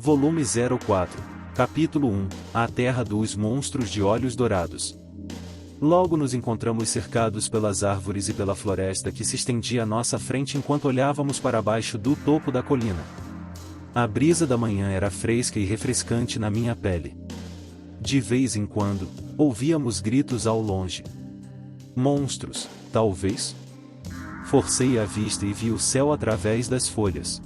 Volume 04, Capítulo 1, A Terra dos Monstros de Olhos Dourados. Logo nos encontramos cercados pelas árvores e pela floresta que se estendia à nossa frente enquanto olhávamos para baixo do topo da colina. A brisa da manhã era fresca e refrescante na minha pele. De vez em quando, ouvíamos gritos ao longe. Monstros, talvez? Forcei a vista e vi o céu através das folhas.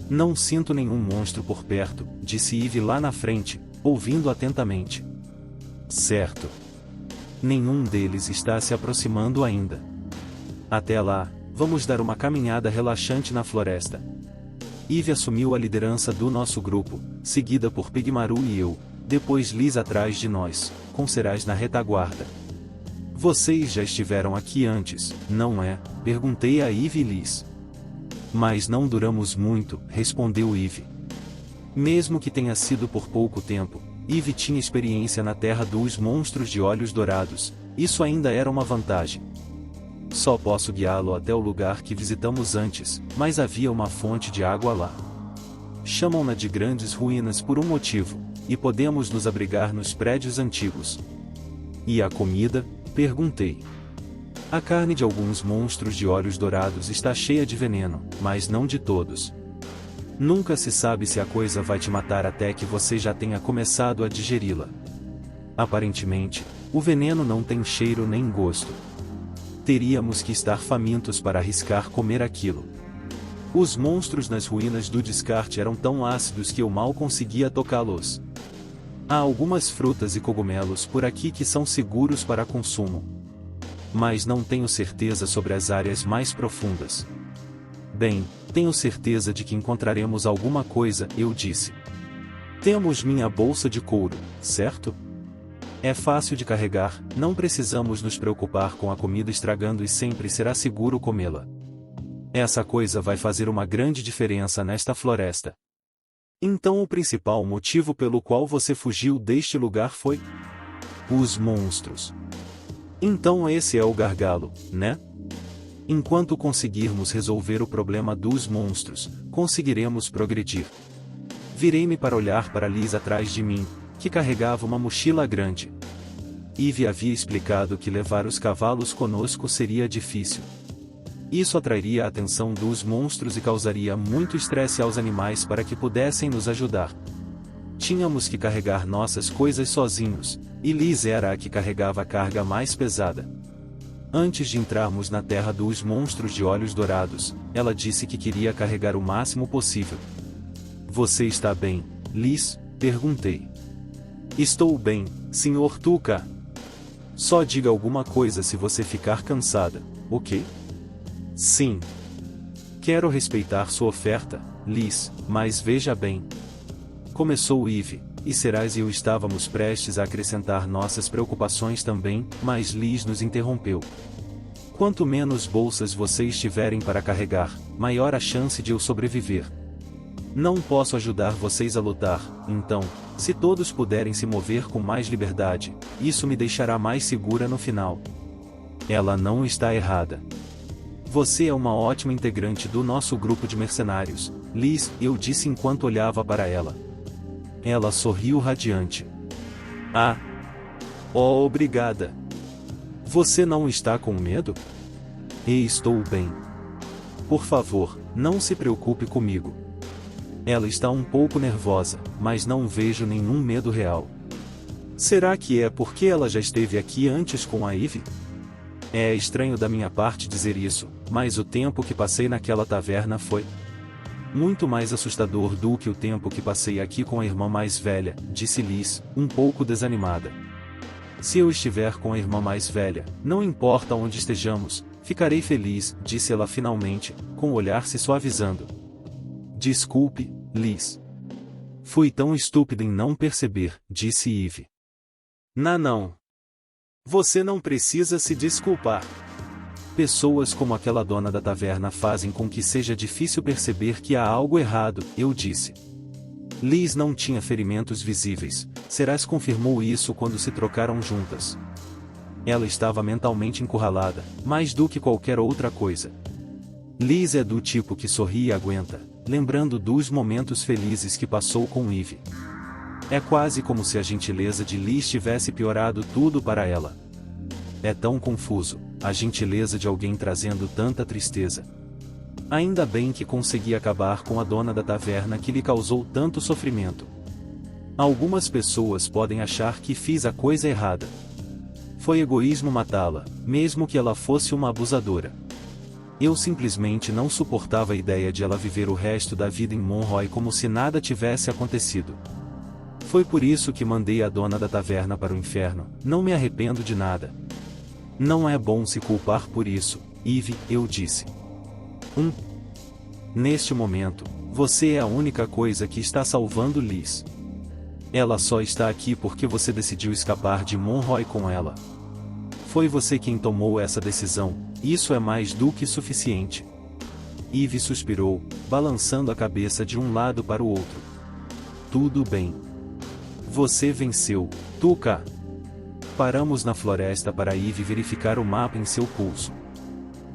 Não sinto nenhum monstro por perto, disse Eve lá na frente, ouvindo atentamente. Certo. Nenhum deles está se aproximando ainda. Até lá, vamos dar uma caminhada relaxante na floresta. Eve assumiu a liderança do nosso grupo, seguida por Pigmaru e eu, depois Liz atrás de nós, com Seraz na retaguarda. Vocês já estiveram aqui antes, não é? Perguntei a Eve e Liz. Mas não duramos muito, respondeu Eve. Mesmo que tenha sido por pouco tempo, Eve tinha experiência na terra dos monstros de olhos dourados, isso ainda era uma vantagem. Só posso guiá-lo até o lugar que visitamos antes, mas havia uma fonte de água lá. Chamam-na de Grandes Ruínas por um motivo, e podemos nos abrigar nos prédios antigos. E a comida? Perguntei. A carne de alguns monstros de olhos dourados está cheia de veneno, mas não de todos. Nunca se sabe se a coisa vai te matar até que você já tenha começado a digeri-la. Aparentemente, o veneno não tem cheiro nem gosto. Teríamos que estar famintos para arriscar comer aquilo. Os monstros nas ruínas do descarte eram tão ácidos que eu mal conseguia tocá-los. Há algumas frutas e cogumelos por aqui que são seguros para consumo. Mas não tenho certeza sobre as áreas mais profundas. Bem, tenho certeza de que encontraremos alguma coisa, eu disse. Temos minha bolsa de couro, certo? É fácil de carregar, não precisamos nos preocupar com a comida estragando e sempre será seguro comê-la. Essa coisa vai fazer uma grande diferença nesta floresta. Então o principal motivo pelo qual você fugiu deste lugar foi? Os monstros. Então esse é o gargalo, né? Enquanto conseguirmos resolver o problema dos monstros, conseguiremos progredir. Virei-me para olhar para Liz atrás de mim, que carregava uma mochila grande. Eve havia explicado que levar os cavalos conosco seria difícil. Isso atrairia a atenção dos monstros e causaria muito estresse aos animais para que pudessem nos ajudar. Tínhamos que carregar nossas coisas sozinhos, e Liz era a que carregava a carga mais pesada. Antes de entrarmos na terra dos monstros de olhos dourados, ela disse que queria carregar o máximo possível. Você está bem, Liz? Perguntei. Estou bem, Sr. Tuca. Só diga alguma coisa se você ficar cansada, ok? Sim. Quero respeitar sua oferta, Liz, mas veja bem. Começou Eve, e Seraz e eu estávamos prestes a acrescentar nossas preocupações também, mas Liz nos interrompeu. Quanto menos bolsas vocês tiverem para carregar, maior a chance de eu sobreviver. Não posso ajudar vocês a lutar, então, se todos puderem se mover com mais liberdade, isso me deixará mais segura no final. Ela não está errada. Você é uma ótima integrante do nosso grupo de mercenários, Liz, eu disse enquanto olhava para ela. Ela sorriu radiante. Ah! Oh, obrigada! Você não está com medo? Estou bem. Por favor, não se preocupe comigo. Ela está um pouco nervosa, mas não vejo nenhum medo real. Será que é porque ela já esteve aqui antes com a Eve? É estranho da minha parte dizer isso, mas o tempo que passei naquela taverna foi muito mais assustador do que o tempo que passei aqui com a irmã mais velha, disse Liz, um pouco desanimada. Se eu estiver com a irmã mais velha, não importa onde estejamos, ficarei feliz, disse ela finalmente, com o olhar se suavizando. Desculpe, Liz. Fui tão estúpida em não perceber, disse Eve. Não. Você não precisa se desculpar. Pessoas como aquela dona da taverna fazem com que seja difícil perceber que há algo errado, eu disse. Liz não tinha ferimentos visíveis, Seraz confirmou isso quando se trocaram juntas. Ela estava mentalmente encurralada, mais do que qualquer outra coisa. Liz é do tipo que sorri e aguenta, lembrando dos momentos felizes que passou com Eve. É quase como se a gentileza de Liz tivesse piorado tudo para ela. É tão confuso, a gentileza de alguém trazendo tanta tristeza. Ainda bem que consegui acabar com a dona da taverna que lhe causou tanto sofrimento. Algumas pessoas podem achar que fiz a coisa errada. Foi egoísmo matá-la, mesmo que ela fosse uma abusadora. Eu simplesmente não suportava a ideia de ela viver o resto da vida em Monroe como se nada tivesse acontecido. Foi por isso que mandei a dona da taverna para o inferno, não me arrependo de nada. Não é bom se culpar por isso, Eve, eu disse. Neste momento, você é a única coisa que está salvando Liz. Ela só está aqui porque você decidiu escapar de Monroe com ela. Foi você quem tomou essa decisão, isso é mais do que suficiente. Eve suspirou, balançando a cabeça de um lado para o outro. Tudo bem. Você venceu, Tuca. Paramos na floresta para Eve verificar o mapa em seu pulso.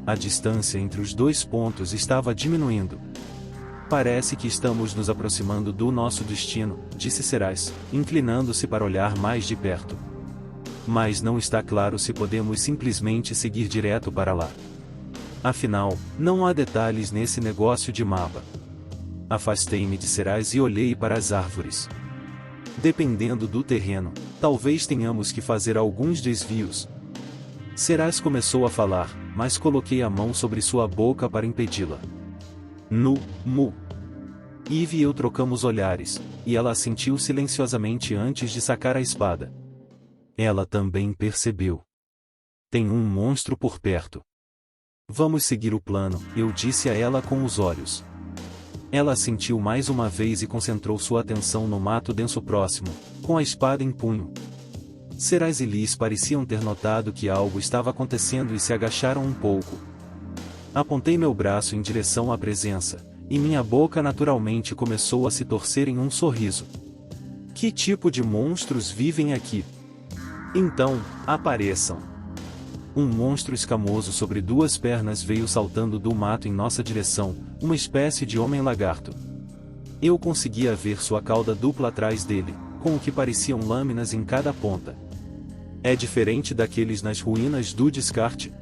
A distância entre os dois pontos estava diminuindo. Parece que estamos nos aproximando do nosso destino, disse Serais, inclinando-se para olhar mais de perto. Mas não está claro se podemos simplesmente seguir direto para lá. Afinal, não há detalhes nesse negócio de mapa. Afastei-me de Serais e olhei para as árvores. Dependendo do terreno, talvez tenhamos que fazer alguns desvios. Serais começou a falar, mas coloquei a mão sobre sua boca para impedi-la. Eve e eu trocamos olhares, e ela assentiu silenciosamente antes de sacar a espada. Ela também percebeu. Tem um monstro por perto. Vamos seguir o plano, eu disse a ela com os olhos. Ela assentiu mais uma vez e concentrou sua atenção no mato denso próximo, com a espada em punho. Serais e Liz pareciam ter notado que algo estava acontecendo e se agacharam um pouco. Apontei meu braço em direção à presença, e minha boca naturalmente começou a se torcer em um sorriso. Que tipo de monstros vivem aqui? Então, apareçam. Um monstro escamoso sobre duas pernas veio saltando do mato em nossa direção, uma espécie de homem-lagarto. Eu conseguia ver sua cauda dupla atrás dele, com o que pareciam lâminas em cada ponta. É diferente daqueles nas ruínas do descarte?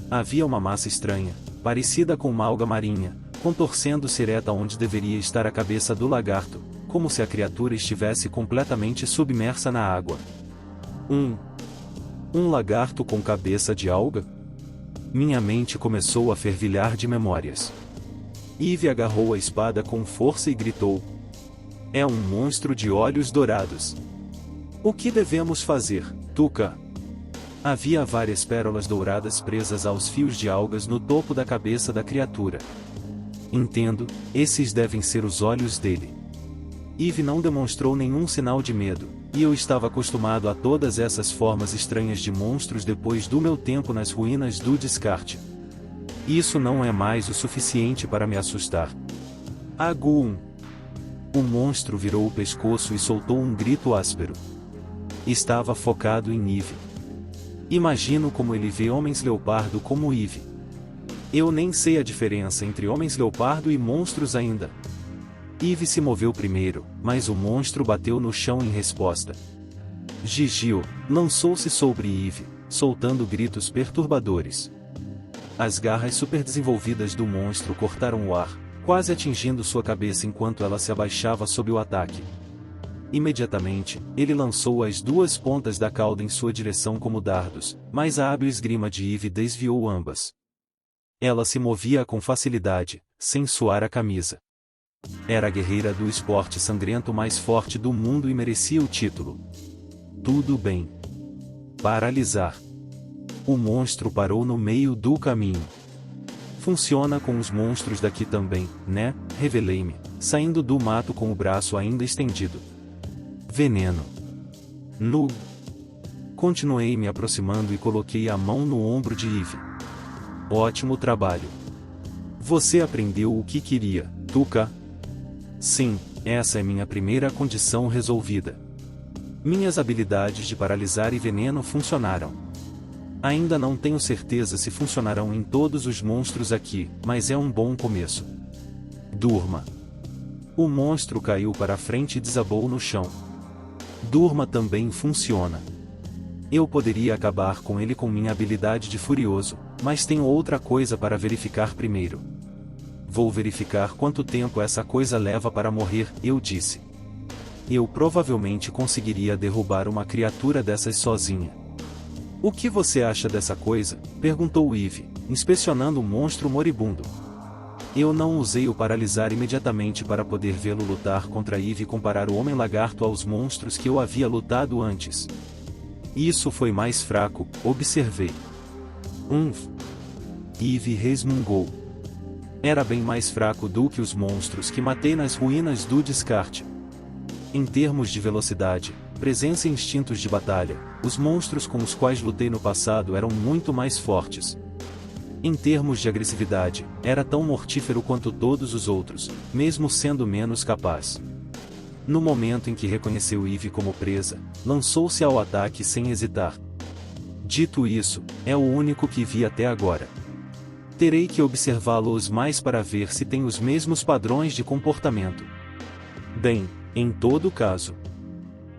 Havia uma massa estranha, parecida com uma alga marinha, contorcendo-se ereta onde deveria estar a cabeça do lagarto, como se a criatura estivesse completamente submersa na água. Um lagarto com cabeça de alga? Minha mente começou a fervilhar de memórias. Eve agarrou a espada com força e gritou. É um monstro de olhos dourados. O que devemos fazer, Tuca? Havia várias pérolas douradas presas aos fios de algas no topo da cabeça da criatura. Entendo, esses devem ser os olhos dele. Eve não demonstrou nenhum sinal de medo, e eu estava acostumado a todas essas formas estranhas de monstros depois do meu tempo nas ruínas do descarte. Isso não é mais o suficiente para me assustar. Agum! O monstro virou o pescoço e soltou um grito áspero. Estava focado em Eve. Imagino como ele vê homens-leopardo como Eve. Eu nem sei a diferença entre homens-leopardo e monstros ainda. Eve se moveu primeiro, mas o monstro bateu no chão em resposta. Gigio lançou-se sobre Eve, soltando gritos perturbadores. As garras superdesenvolvidas do monstro cortaram o ar, quase atingindo sua cabeça enquanto ela se abaixava sob o ataque. Imediatamente, ele lançou as duas pontas da cauda em sua direção como dardos, mas a hábil esgrima de Eve desviou ambas. Ela se movia com facilidade, sem suar a camisa. Era a guerreira do esporte sangrento mais forte do mundo e merecia o título. Tudo bem. Paralisar. O monstro parou no meio do caminho. Funciona com os monstros daqui também, né? Revelei-me, saindo do mato com o braço ainda estendido. Veneno. Continuei me aproximando e coloquei a mão no ombro de Eve. Ótimo trabalho. Você aprendeu o que queria, Tuca? Sim, essa é minha primeira condição resolvida. Minhas habilidades de paralisar e veneno funcionaram. Ainda não tenho certeza se funcionarão em todos os monstros aqui, mas é um bom começo. Durma. O monstro caiu para frente e desabou no chão. Durma também funciona. Eu poderia acabar com ele com minha habilidade de furioso, mas tenho outra coisa para verificar primeiro. Vou verificar quanto tempo essa coisa leva para morrer, eu disse. Eu provavelmente conseguiria derrubar uma criatura dessas sozinha. O que você acha dessa coisa? Perguntou Eve, inspecionando o monstro moribundo. Eu não usei o paralisar imediatamente para poder vê-lo lutar contra Eve e comparar o Homem-Lagarto aos monstros que eu havia lutado antes. Isso foi mais fraco, observei. Eve resmungou. Era bem mais fraco do que os monstros que matei nas ruínas do descarte. Em termos de velocidade, presença e instintos de batalha, os monstros com os quais lutei no passado eram muito mais fortes. Em termos de agressividade, era tão mortífero quanto todos os outros, mesmo sendo menos capaz. No momento em que reconheceu Eve como presa, lançou-se ao ataque sem hesitar. Dito isso, é o único que vi até agora. Terei que observá-los mais para ver se tem os mesmos padrões de comportamento. Bem, em todo caso,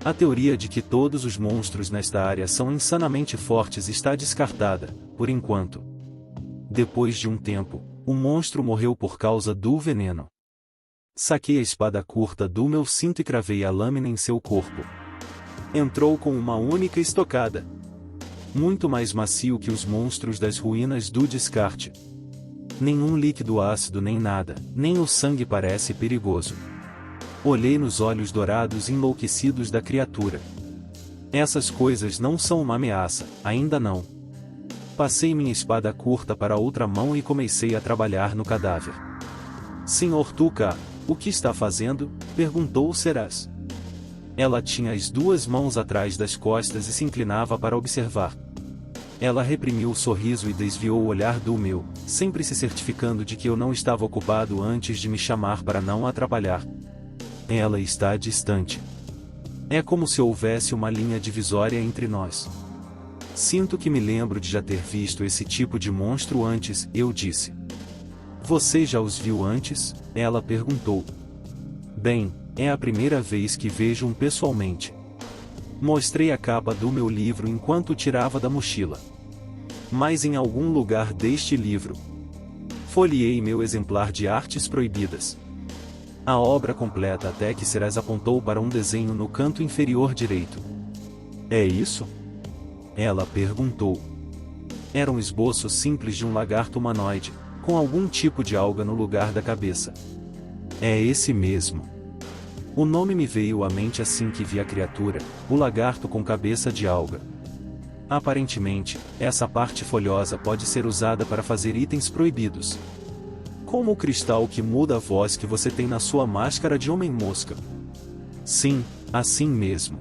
a teoria de que todos os monstros nesta área são insanamente fortes está descartada, por enquanto. Depois de um tempo, o monstro morreu por causa do veneno. Saquei a espada curta do meu cinto e cravei a lâmina em seu corpo. Entrou com uma única estocada. Muito mais macio que os monstros das ruínas do descarte. Nenhum líquido ácido nem nada, nem o sangue parece perigoso. Olhei nos olhos dourados enlouquecidos da criatura. Essas coisas não são uma ameaça, ainda não. Passei minha espada curta para a outra mão e comecei a trabalhar no cadáver. Sr. Tuca, o que está fazendo? Perguntou Seraz. Ela tinha as duas mãos atrás das costas e se inclinava para observar. Ela reprimiu o sorriso e desviou o olhar do meu, sempre se certificando de que eu não estava ocupado antes de me chamar para não atrapalhar. Ela está distante. É como se houvesse uma linha divisória entre nós. Sinto que me lembro de já ter visto esse tipo de monstro antes, eu disse. Você já os viu antes? Ela perguntou. Bem, é a primeira vez que vejo um pessoalmente. Mostrei a capa do meu livro enquanto tirava da mochila. Mas em algum lugar deste livro. Folheei meu exemplar de Artes Proibidas. A obra completa até que Seraz apontou para um desenho no canto inferior direito. É isso? Ela perguntou. Era um esboço simples de um lagarto humanoide, com algum tipo de alga no lugar da cabeça. É esse mesmo. O nome me veio à mente assim que vi a criatura, o lagarto com cabeça de alga. Aparentemente, essa parte folhosa pode ser usada para fazer itens proibidos. Como o cristal que muda a voz que você tem na sua máscara de homem-mosca. Sim, assim mesmo.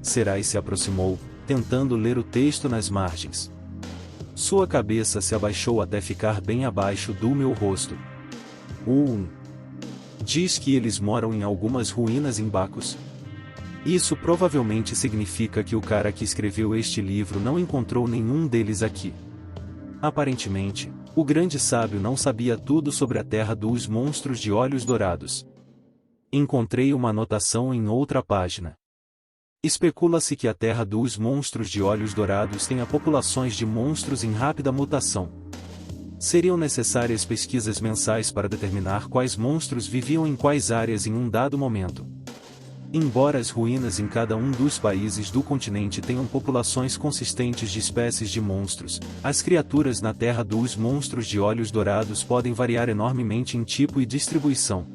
Seraz se aproximou, tentando ler o texto nas margens. Sua cabeça se abaixou até ficar bem abaixo do meu rosto. Diz que eles moram em algumas ruínas em Bacos. Isso provavelmente significa que o cara que escreveu este livro não encontrou nenhum deles aqui. Aparentemente, o grande sábio não sabia tudo sobre a terra dos monstros de olhos dourados. Encontrei uma anotação em outra página. Especula-se que a terra dos monstros de olhos dourados tenha populações de monstros em rápida mutação. Seriam necessárias pesquisas mensais para determinar quais monstros viviam em quais áreas em um dado momento. Embora as ruínas em cada um dos países do continente tenham populações consistentes de espécies de monstros, as criaturas na terra dos monstros de olhos dourados podem variar enormemente em tipo e distribuição.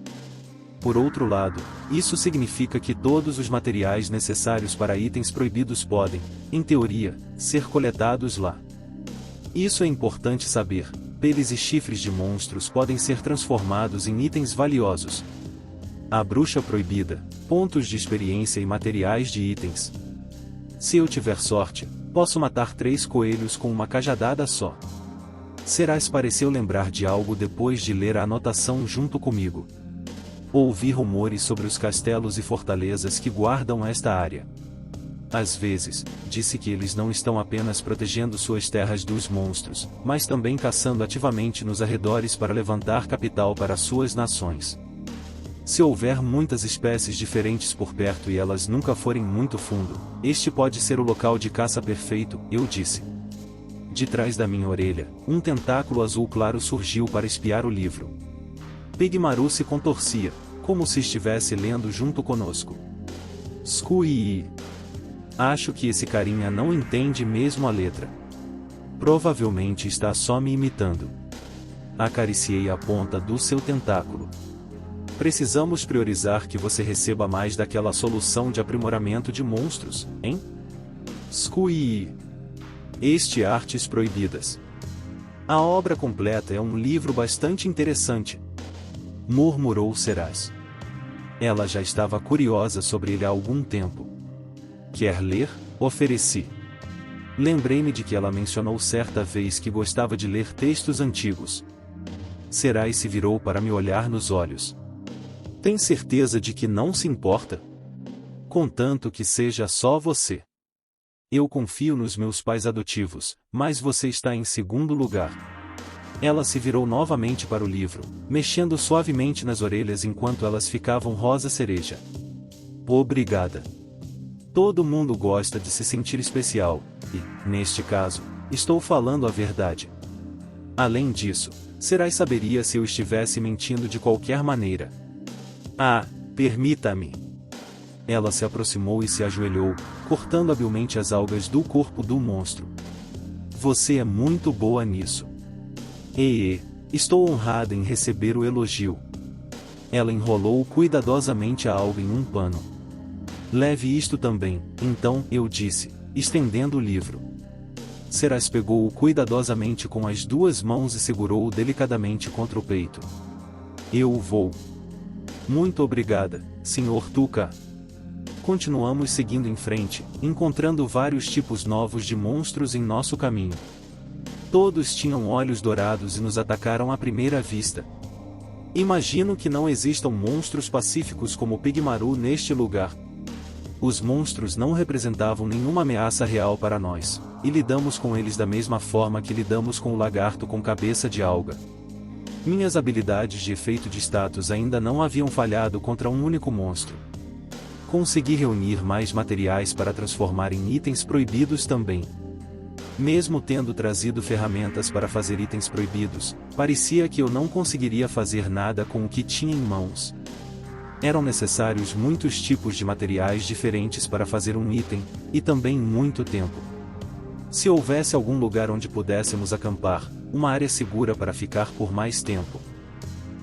Por outro lado, isso significa que todos os materiais necessários para itens proibidos podem, em teoria, ser coletados lá. Isso é importante saber. Peles e chifres de monstros podem ser transformados em itens valiosos. A bruxa proibida, pontos de experiência e materiais de itens. Se eu tiver sorte, posso matar 3 coelhos com uma cajadada só. Seraz pareceu lembrar de algo depois de ler a anotação junto comigo. Ouvi rumores sobre os castelos e fortalezas que guardam esta área. Às vezes, disse que eles não estão apenas protegendo suas terras dos monstros, mas também caçando ativamente nos arredores para levantar capital para suas nações. Se houver muitas espécies diferentes por perto e elas nunca forem muito fundo, este pode ser o local de caça perfeito, eu disse. De trás da minha orelha, um tentáculo azul claro surgiu para espiar o livro. Pigmaru se contorcia, como se estivesse lendo junto conosco. Squee. Acho que esse carinha não entende mesmo a letra. Provavelmente está só me imitando. Acariciei a ponta do seu tentáculo. Precisamos priorizar que você receba mais daquela solução de aprimoramento de monstros, hein? Squee. Artes Proibidas. A obra completa é um livro bastante interessante, murmurou Seraz. Ela já estava curiosa sobre ele há algum tempo. Quer ler? Ofereci. Lembrei-me de que ela mencionou certa vez que gostava de ler textos antigos. Seraz se virou para me olhar nos olhos. Tem certeza de que não se importa? Contanto que seja só você. Eu confio nos meus pais adotivos, mas você está em segundo lugar. Ela se virou novamente para o livro, mexendo suavemente nas orelhas enquanto elas ficavam rosa cereja. Obrigada. Todo mundo gosta de se sentir especial, e, neste caso, estou falando a verdade. Além disso, Seraz saberia se eu estivesse mentindo de qualquer maneira. Ah, permita-me. Ela se aproximou e se ajoelhou, cortando habilmente as algas do corpo do monstro. Você é muito boa nisso. Estou honrada em receber o elogio. Ela enrolou cuidadosamente a alga em um pano. Leve isto também, então, eu disse, estendendo o livro. Seraz pegou-o cuidadosamente com as duas mãos e segurou-o delicadamente contra o peito. Eu o vou. Muito obrigada, Sr. Tuca. Continuamos seguindo em frente, encontrando vários tipos novos de monstros em nosso caminho. Todos tinham olhos dourados e nos atacaram à primeira vista. Imagino que não existam monstros pacíficos como Pigmaru neste lugar. Os monstros não representavam nenhuma ameaça real para nós, e lidamos com eles da mesma forma que lidamos com o lagarto com cabeça de alga. Minhas habilidades de efeito de status ainda não haviam falhado contra um único monstro. Consegui reunir mais materiais para transformar em itens proibidos também. Mesmo tendo trazido ferramentas para fazer itens proibidos, parecia que eu não conseguiria fazer nada com o que tinha em mãos. Eram necessários muitos tipos de materiais diferentes para fazer um item, e também muito tempo. Se houvesse algum lugar onde pudéssemos acampar, uma área segura para ficar por mais tempo.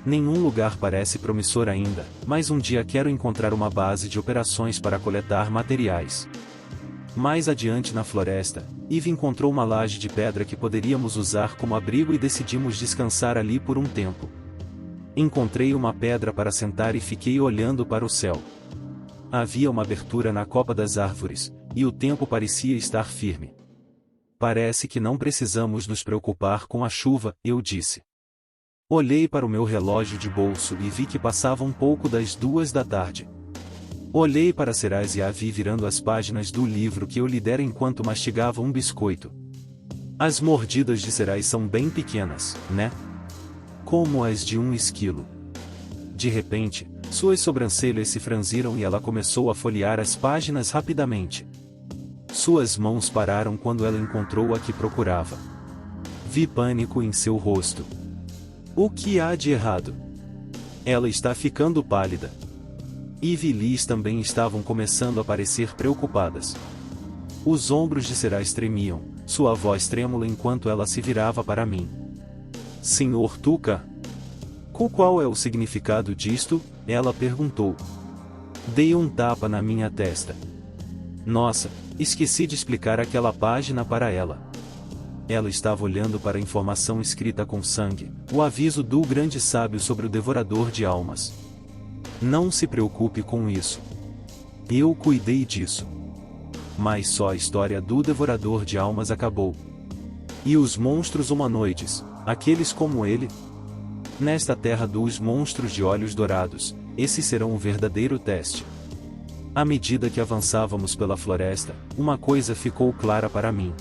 Nenhum lugar parece promissor ainda, mas um dia quero encontrar uma base de operações para coletar materiais. Mais adiante na floresta, Eve encontrou uma laje de pedra que poderíamos usar como abrigo e decidimos descansar ali por um tempo. Encontrei uma pedra para sentar e fiquei olhando para o céu. Havia uma abertura na copa das árvores, e o tempo parecia estar firme. Parece que não precisamos nos preocupar com a chuva, eu disse. Olhei para o meu relógio de bolso e vi que passava um pouco das 2 da tarde. Olhei para Seraz e a vi virando as páginas do livro que eu lhe dera enquanto mastigava um biscoito. As mordidas de Seraz são bem pequenas, né? Como as de um esquilo. De repente, suas sobrancelhas se franziram e ela começou a folhear as páginas rapidamente. Suas mãos pararam quando ela encontrou a que procurava. Vi pânico em seu rosto. O que há de errado? Ela está ficando pálida. Eve e Liz também estavam começando a parecer preocupadas. Os ombros de Seraz tremiam, sua voz trêmula enquanto ela se virava para mim. Sr. Tuca? Qual é o significado disto? Ela perguntou. Dei um tapa na minha testa. Nossa, esqueci de explicar aquela página para ela. Ela estava olhando para a informação escrita com sangue, o aviso do grande sábio sobre o devorador de almas. Não se preocupe com isso. Eu cuidei disso. Mas só a história do devorador de almas acabou. E os monstros humanoides, aqueles como ele? Nesta terra dos monstros de olhos dourados, esses serão um verdadeiro teste. À medida que avançávamos pela floresta, uma coisa ficou clara para mim.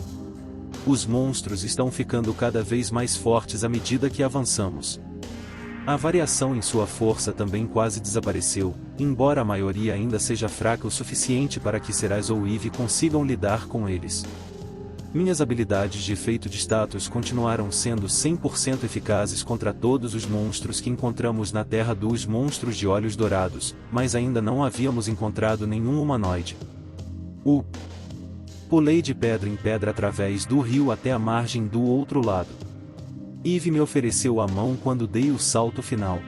Os monstros estão ficando cada vez mais fortes à medida que avançamos. A variação em sua força também quase desapareceu, embora a maioria ainda seja fraca o suficiente para que Seraz ou Eve consigam lidar com eles. Minhas habilidades de efeito de status continuaram sendo 100% eficazes contra todos os monstros que encontramos na Terra dos Monstros de Olhos Dourados, mas ainda não havíamos encontrado nenhum humanoide. Pulei de pedra em pedra através do rio até a margem do outro lado. Eve me ofereceu a mão quando dei o salto final.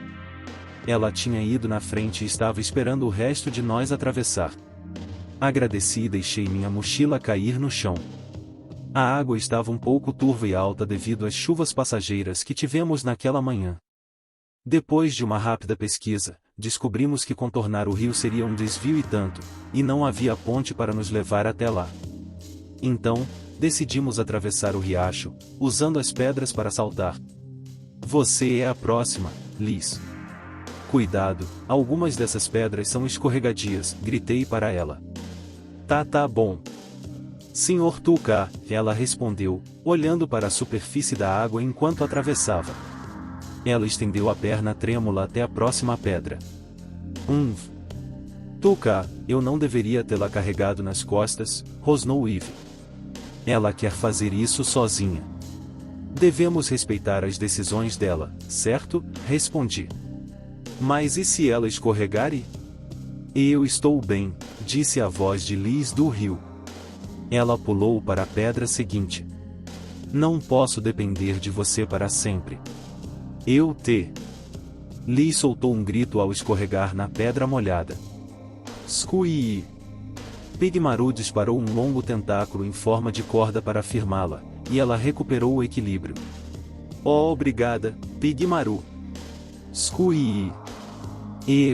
Ela tinha ido na frente e estava esperando o resto de nós atravessar. Agradeci e deixei minha mochila cair no chão. A água estava um pouco turva e alta devido às chuvas passageiras que tivemos naquela manhã. Depois de uma rápida pesquisa, descobrimos que contornar o rio seria um desvio e tanto, e não havia ponte para nos levar até lá. Então, decidimos atravessar o riacho, usando as pedras para saltar. Você é a próxima, Liz. Cuidado, algumas dessas pedras são escorregadias, gritei para ela. Tá bom. Senhor Tuca, ela respondeu, olhando para a superfície da água enquanto atravessava. Ela estendeu a perna trêmula até a próxima pedra. Tuca, eu não deveria tê-la carregado nas costas, rosnou Eve. Ela quer fazer isso sozinha. Devemos respeitar as decisões dela, certo? Respondi. Mas e se ela escorregar e... Eu estou bem, disse a voz de Liz do rio. Ela pulou para a pedra seguinte. Não posso depender de você para sempre. Liz soltou um grito ao escorregar na pedra molhada. Squee! Pigmaru disparou um longo tentáculo em forma de corda para firmá-la, e ela recuperou o equilíbrio. Oh, obrigada, Pigmaru. Squee!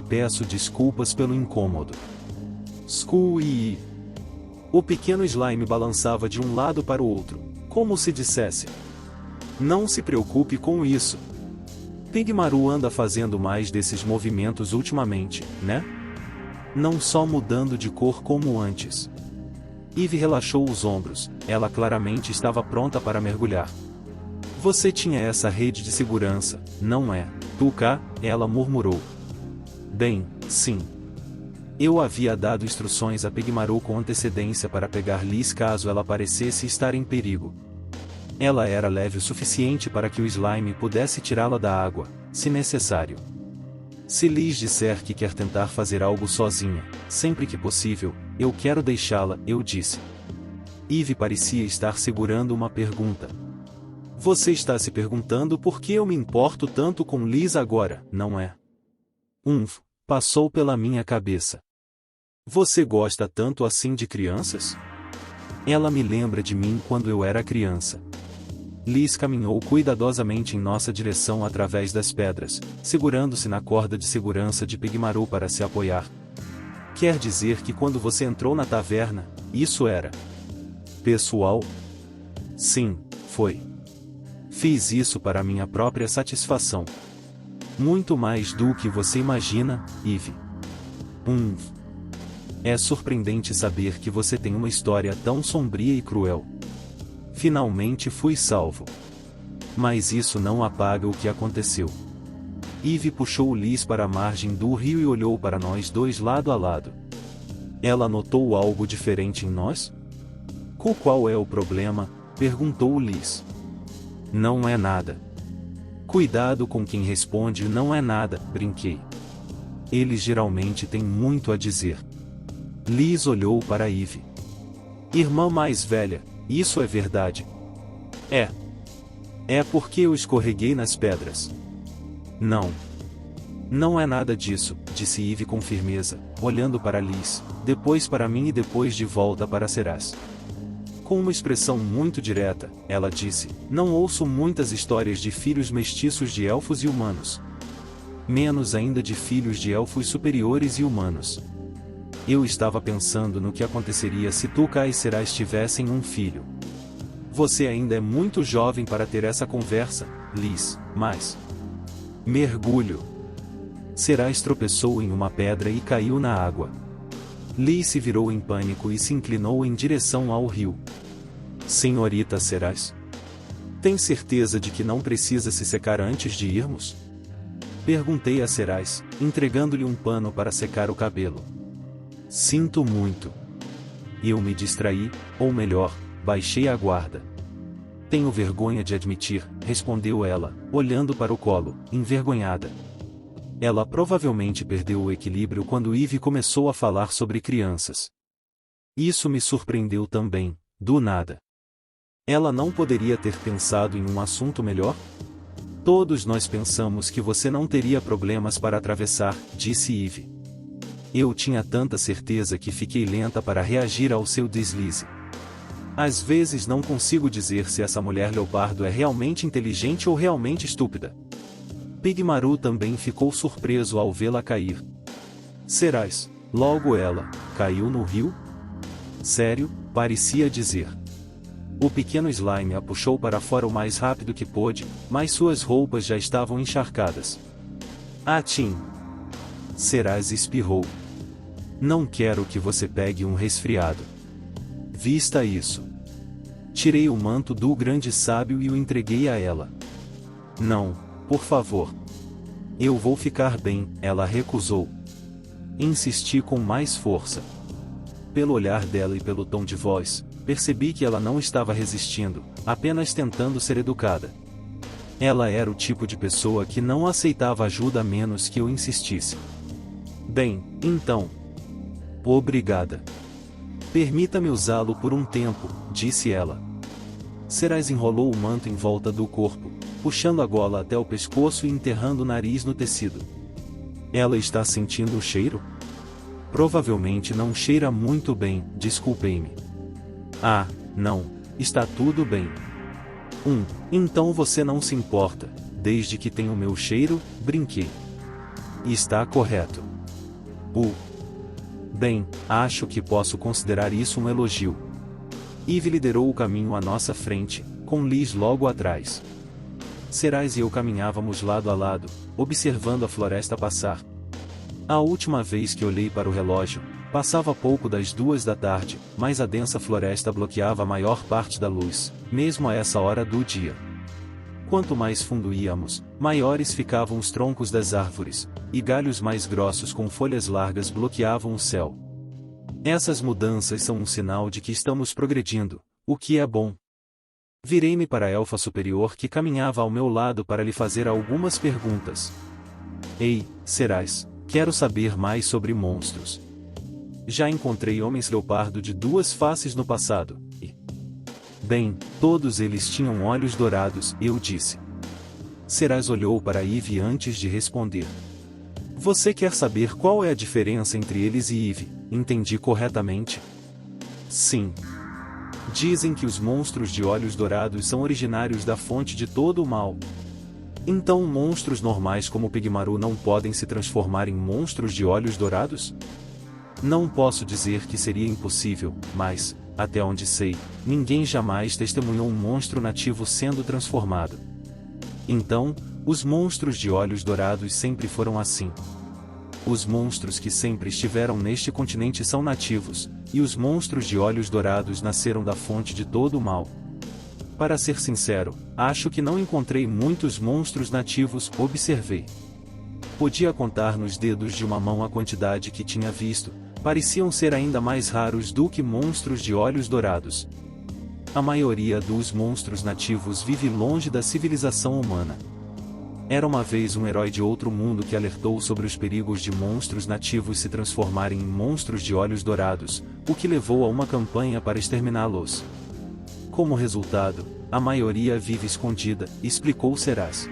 Peço desculpas pelo incômodo. Squee! O pequeno slime balançava de um lado para o outro, como se dissesse: não se preocupe com isso. Pigmaru anda fazendo mais desses movimentos ultimamente, né? Não só mudando de cor como antes. Eve relaxou os ombros, ela claramente estava pronta para mergulhar. Você tinha essa rede de segurança, não é, Tuca? Ela murmurou. Bem, sim. Eu havia dado instruções a Pigmaru com antecedência para pegar Liz caso ela parecesse estar em perigo. Ela era leve o suficiente para que o slime pudesse tirá-la da água, se necessário. Se Liz disser que quer tentar fazer algo sozinha, sempre que possível, eu quero deixá-la, eu disse. Eve parecia estar segurando uma pergunta. Você está se perguntando por que eu me importo tanto com Liz agora, não é? Passou pela minha cabeça. Você gosta tanto assim de crianças? Ela me lembra de mim quando eu era criança. Liz caminhou cuidadosamente em nossa direção através das pedras, segurando-se na corda de segurança de Pigmaru para se apoiar. Quer dizer que quando você entrou na taverna, isso era pessoal? Sim, foi. Fiz isso para minha própria satisfação. Muito mais do que você imagina, Eve. É surpreendente saber que você tem uma história tão sombria e cruel. Finalmente fui salvo. Mas isso não apaga o que aconteceu. Eve puxou Liz para a margem do rio e olhou para nós dois lado a lado. Ela notou algo diferente em nós? Qual é o problema? Perguntou Liz. Não é nada. Cuidado com quem responde não é nada, brinquei. Eles geralmente têm muito a dizer. Liz olhou para Eve. Irmã mais velha, isso é verdade. É porque eu escorreguei nas pedras. Não é nada disso, disse Eve com firmeza, olhando para Liz, depois para mim e depois de volta para Seraz. Com uma expressão muito direta, ela disse, não ouço muitas histórias de filhos mestiços de elfos e humanos. Menos ainda de filhos de elfos superiores e humanos. Eu estava pensando no que aconteceria se Tuca e Seraz tivessem um filho. Você ainda é muito jovem para ter essa conversa, Liz, mas... Mergulho. Seraz tropeçou em uma pedra e caiu na água. Lee se virou em pânico e se inclinou em direção ao rio. Senhorita Serais? Tem certeza de que não precisa se secar antes de irmos? Perguntei a Serais, entregando-lhe um pano para secar o cabelo. Sinto muito. Eu me distraí, ou melhor, baixei a guarda. Tenho vergonha de admitir, respondeu ela, olhando para o colo, envergonhada. Ela provavelmente perdeu o equilíbrio quando Eve começou a falar sobre crianças. Isso me surpreendeu também, do nada. Ela não poderia ter pensado em um assunto melhor? Todos nós pensamos que você não teria problemas para atravessar, disse Eve. Eu tinha tanta certeza que fiquei lenta para reagir ao seu deslize. Às vezes não consigo dizer se essa mulher leopardo é realmente inteligente ou realmente estúpida. Pigmaru também ficou surpreso ao vê-la cair. Serais, logo ela, caiu no rio? Sério, parecia dizer. O pequeno slime a puxou para fora o mais rápido que pôde, mas suas roupas já estavam encharcadas. Atim! Serais espirrou. Não quero que você pegue um resfriado. Vista isso. Tirei o manto do grande sábio e o entreguei a ela. Não, por favor. Eu vou ficar bem, ela recusou. Insisti com mais força. Pelo olhar dela e pelo tom de voz, percebi que ela não estava resistindo, apenas tentando ser educada. Ela era o tipo de pessoa que não aceitava ajuda a menos que eu insistisse. Bem, então. Obrigada. Permita-me usá-lo por um tempo, disse ela. Serais enrolou o manto em volta do corpo, puxando a gola até o pescoço e enterrando o nariz no tecido. Ela está sentindo o cheiro? Provavelmente não cheira muito bem, desculpei-me. Ah, não, está tudo bem. Então você não se importa, desde que tenha o meu cheiro, brinquei. Está correto. Bem, acho que posso considerar isso um elogio. Eve liderou o caminho à nossa frente, com Liz logo atrás. Serais e eu caminhávamos lado a lado, observando a floresta passar. A última vez que olhei para o relógio, passava pouco das 2 da tarde, mas a densa floresta bloqueava a maior parte da luz, mesmo a essa hora do dia. Quanto mais fundo íamos, maiores ficavam os troncos das árvores, e galhos mais grossos com folhas largas bloqueavam o céu. Essas mudanças são um sinal de que estamos progredindo, o que é bom. Virei-me para a elfa superior que caminhava ao meu lado para lhe fazer algumas perguntas. Ei, Serais, quero saber mais sobre monstros. Já encontrei homens leopardo de 2 faces no passado, e... Bem, todos eles tinham olhos dourados, eu disse. Serais olhou para Eve antes de responder. Você quer saber qual é a diferença entre eles e Eve, entendi corretamente? Sim. Dizem que os monstros de olhos dourados são originários da fonte de todo o mal. Então monstros normais como o Pigmaru não podem se transformar em monstros de olhos dourados? Não posso dizer que seria impossível, mas, até onde sei, ninguém jamais testemunhou um monstro nativo sendo transformado. Então, os monstros de olhos dourados sempre foram assim. Os monstros que sempre estiveram neste continente são nativos, e os monstros de olhos dourados nasceram da fonte de todo o mal. Para ser sincero, acho que não encontrei muitos monstros nativos, observei. Podia contar nos dedos de uma mão a quantidade que tinha visto, pareciam ser ainda mais raros do que monstros de olhos dourados. A maioria dos monstros nativos vive longe da civilização humana. Era uma vez um herói de outro mundo que alertou sobre os perigos de monstros nativos se transformarem em monstros de olhos dourados, o que levou a uma campanha para exterminá-los. Como resultado, a maioria vive escondida, explicou Serais.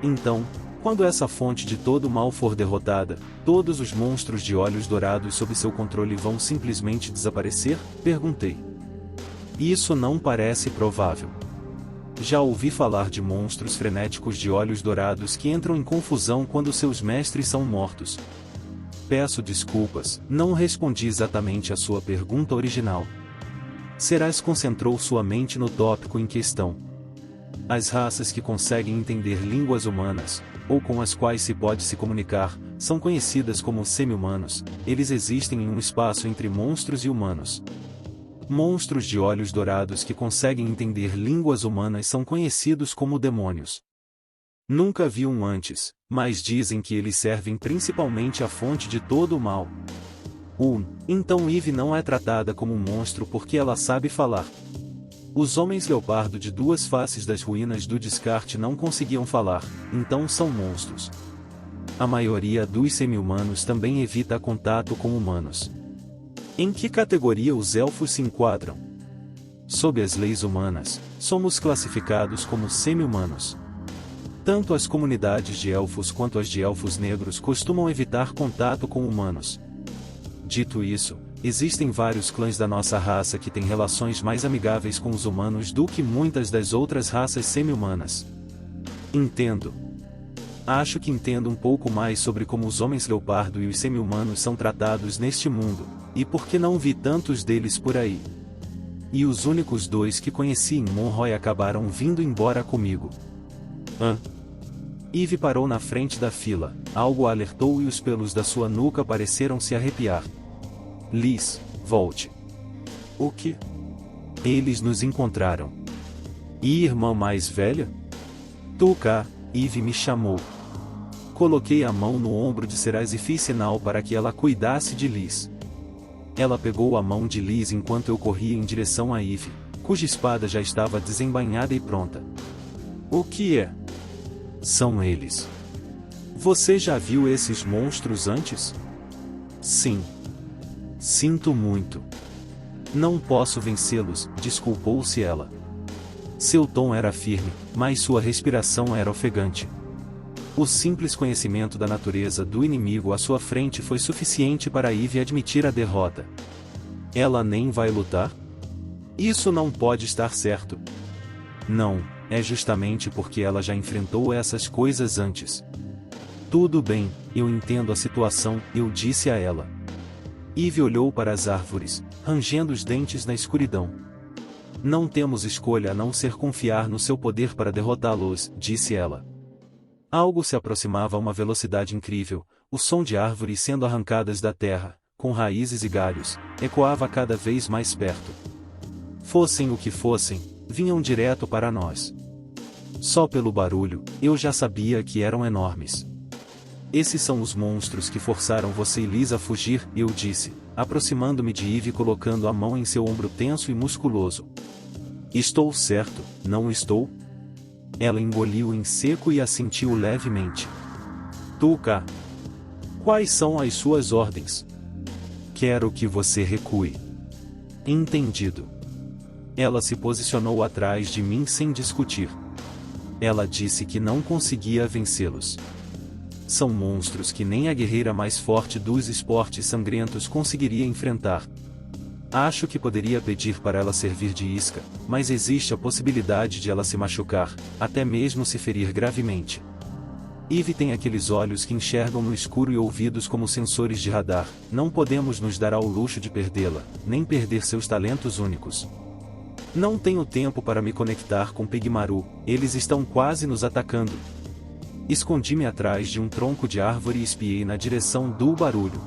Então, quando essa fonte de todo o mal for derrotada, todos os monstros de olhos dourados sob seu controle vão simplesmente desaparecer? Perguntei. Isso não parece provável. Já ouvi falar de monstros frenéticos de olhos dourados que entram em confusão quando seus mestres são mortos. Peço desculpas, não respondi exatamente à sua pergunta original. Serais concentrou sua mente no tópico em questão. As raças que conseguem entender línguas humanas, ou com as quais se pode se comunicar, são conhecidas como semi-humanos. Eles existem em um espaço entre monstros e humanos. Monstros de olhos dourados que conseguem entender línguas humanas são conhecidos como demônios. Nunca vi um antes, mas dizem que eles servem principalmente à fonte de todo o mal. Então Eve não é tratada como um monstro porque ela sabe falar. Os homens leopardo de duas faces das ruínas do descarte não conseguiam falar, então são monstros. A maioria dos semi-humanos também evita contato com humanos. Em que categoria os elfos se enquadram? Sob as leis humanas, somos classificados como semi-humanos. Tanto as comunidades de elfos quanto as de elfos negros costumam evitar contato com humanos. Dito isso, existem vários clãs da nossa raça que têm relações mais amigáveis com os humanos do que muitas das outras raças semi-humanas. Entendo. Acho que entendo um pouco mais sobre como os homens leopardo e os semi-humanos são tratados neste mundo, e por que não vi tantos deles por aí. E os únicos dois que conheci em Monroy acabaram vindo embora comigo. Eve parou na frente da fila, algo a alertou e os pelos da sua nuca pareceram se arrepiar. Liz, volte. O que? Eles nos encontraram. E irmã mais velha? Tuca, Eve me chamou. Coloquei a mão no ombro de Seraz e fiz sinal para que ela cuidasse de Liz. Ela pegou a mão de Liz enquanto eu corria em direção a Eve, cuja espada já estava desembainhada e pronta. O que é? São eles. Você já viu esses monstros antes? Sim. Sinto muito. Não posso vencê-los, desculpou-se ela. Seu tom era firme, mas sua respiração era ofegante. O simples conhecimento da natureza do inimigo à sua frente foi suficiente para Eve admitir a derrota. Ela nem vai lutar? Isso não pode estar certo. Não, é justamente porque ela já enfrentou essas coisas antes. Tudo bem, eu entendo a situação, eu disse a ela. Eve olhou para as árvores, rangendo os dentes na escuridão. Não temos escolha a não ser confiar no seu poder para derrotá-los, disse ela. Algo se aproximava a uma velocidade incrível, o som de árvores sendo arrancadas da terra, com raízes e galhos, ecoava cada vez mais perto. Fossem o que fossem, vinham direto para nós. Só pelo barulho, eu já sabia que eram enormes. Esses são os monstros que forçaram você e Liz a fugir, eu disse, aproximando-me de Eve e colocando a mão em seu ombro tenso e musculoso. Estou certo, não estou? Ela engoliu em seco e assentiu levemente. Tuca. Quais são as suas ordens? Quero que você recue. Entendido. Ela se posicionou atrás de mim sem discutir. Ela disse que não conseguia vencê-los. São monstros que nem a guerreira mais forte dos esportes sangrentos conseguiria enfrentar. Acho que poderia pedir para ela servir de isca, mas existe a possibilidade de ela se machucar, até mesmo se ferir gravemente. Eve tem aqueles olhos que enxergam no escuro e ouvidos como sensores de radar, não podemos nos dar ao luxo de perdê-la, nem perder seus talentos únicos. Não tenho tempo para me conectar com Pigmaru, eles estão quase nos atacando. Escondi-me atrás de um tronco de árvore e espiei na direção do barulho.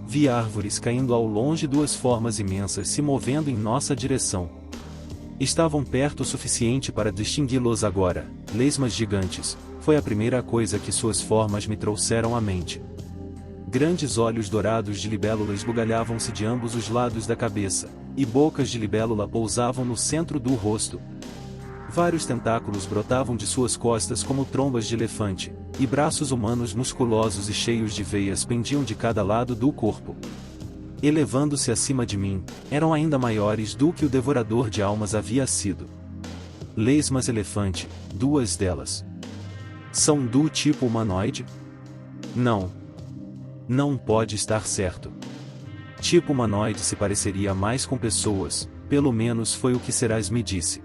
Vi árvores caindo ao longe, duas formas imensas se movendo em nossa direção. Estavam perto o suficiente para distingui-los agora, lesmas gigantes, foi a primeira coisa que suas formas me trouxeram à mente. Grandes olhos dourados de libélula esbugalhavam-se de ambos os lados da cabeça, e bocas de libélula pousavam no centro do rosto. Vários tentáculos brotavam de suas costas como trombas de elefante, e braços humanos musculosos e cheios de veias pendiam de cada lado do corpo. Elevando-se acima de mim, eram ainda maiores do que o devorador de almas havia sido. Lesmas elefante, duas delas. São do tipo humanoide? Não. Não pode estar certo. Tipo humanoide se pareceria mais com pessoas, pelo menos foi o que Seraz me disse.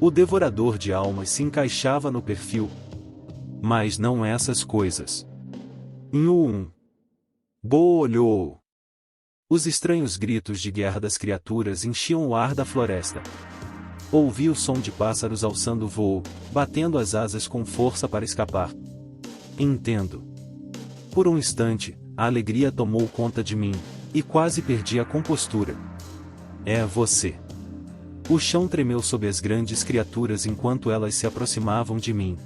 O devorador de almas se encaixava no perfil. Mas não essas coisas. Bo olhou. Os estranhos gritos de guerra das criaturas enchiam o ar da floresta. Ouvi o som de pássaros alçando voo, batendo as asas com força para escapar. Entendo. Por um instante, a alegria tomou conta de mim, e quase perdi a compostura. É você. O chão tremeu sob as grandes criaturas enquanto elas se aproximavam de mim.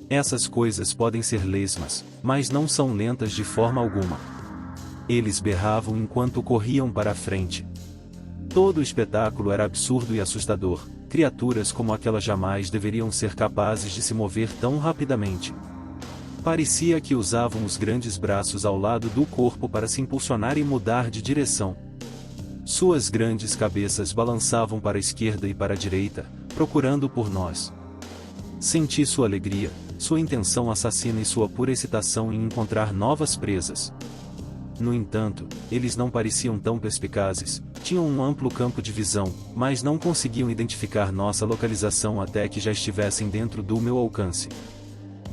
Essas coisas podem ser lesmas, mas não são lentas de forma alguma. Eles berravam enquanto corriam para a frente. Todo o espetáculo era absurdo e assustador. Criaturas como aquela jamais deveriam ser capazes de se mover tão rapidamente. Parecia que usavam os grandes braços ao lado do corpo para se impulsionar e mudar de direção. Suas grandes cabeças balançavam para a esquerda e para a direita, procurando por nós. Senti sua alegria, sua intenção assassina e sua pura excitação em encontrar novas presas. No entanto, eles não pareciam tão perspicazes, tinham um amplo campo de visão, mas não conseguiam identificar nossa localização até que já estivessem dentro do meu alcance.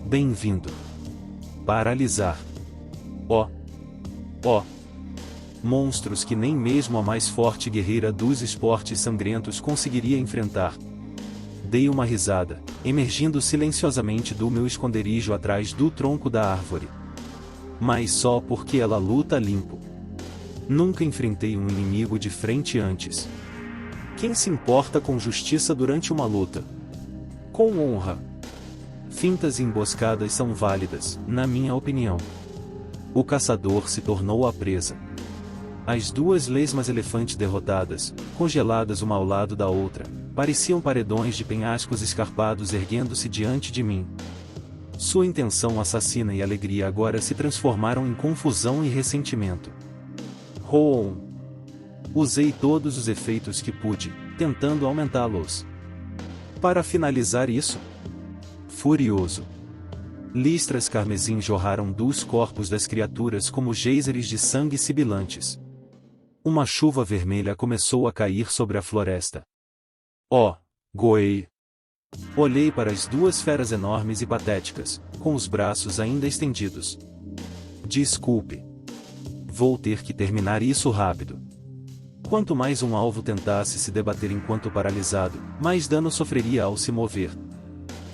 Bem-vindo. Paralisar. Oh! Monstros que nem mesmo a mais forte guerreira dos esportes sangrentos conseguiria enfrentar. Dei uma risada, emergindo silenciosamente do meu esconderijo atrás do tronco da árvore. Mas só porque ela luta limpo. Nunca enfrentei um inimigo de frente antes. Quem se importa com justiça durante uma luta? Com honra. Fintas e emboscadas são válidas, na minha opinião. O caçador se tornou a presa. As duas lesmas elefantes derrotadas, congeladas uma ao lado da outra, pareciam paredões de penhascos escarpados erguendo-se diante de mim. Sua intenção assassina e alegria agora se transformaram em confusão e ressentimento. Room. Usei todos os efeitos que pude, tentando aumentá-los. Para finalizar isso, furioso. Listras carmesim jorraram dos corpos das criaturas como geysers de sangue sibilantes. Uma chuva vermelha começou a cair sobre a floresta. Oh, Goei! Olhei para as duas feras enormes e patéticas, com os braços ainda estendidos. Desculpe. Vou ter que terminar isso rápido. Quanto mais um alvo tentasse se debater enquanto paralisado, mais dano sofreria ao se mover.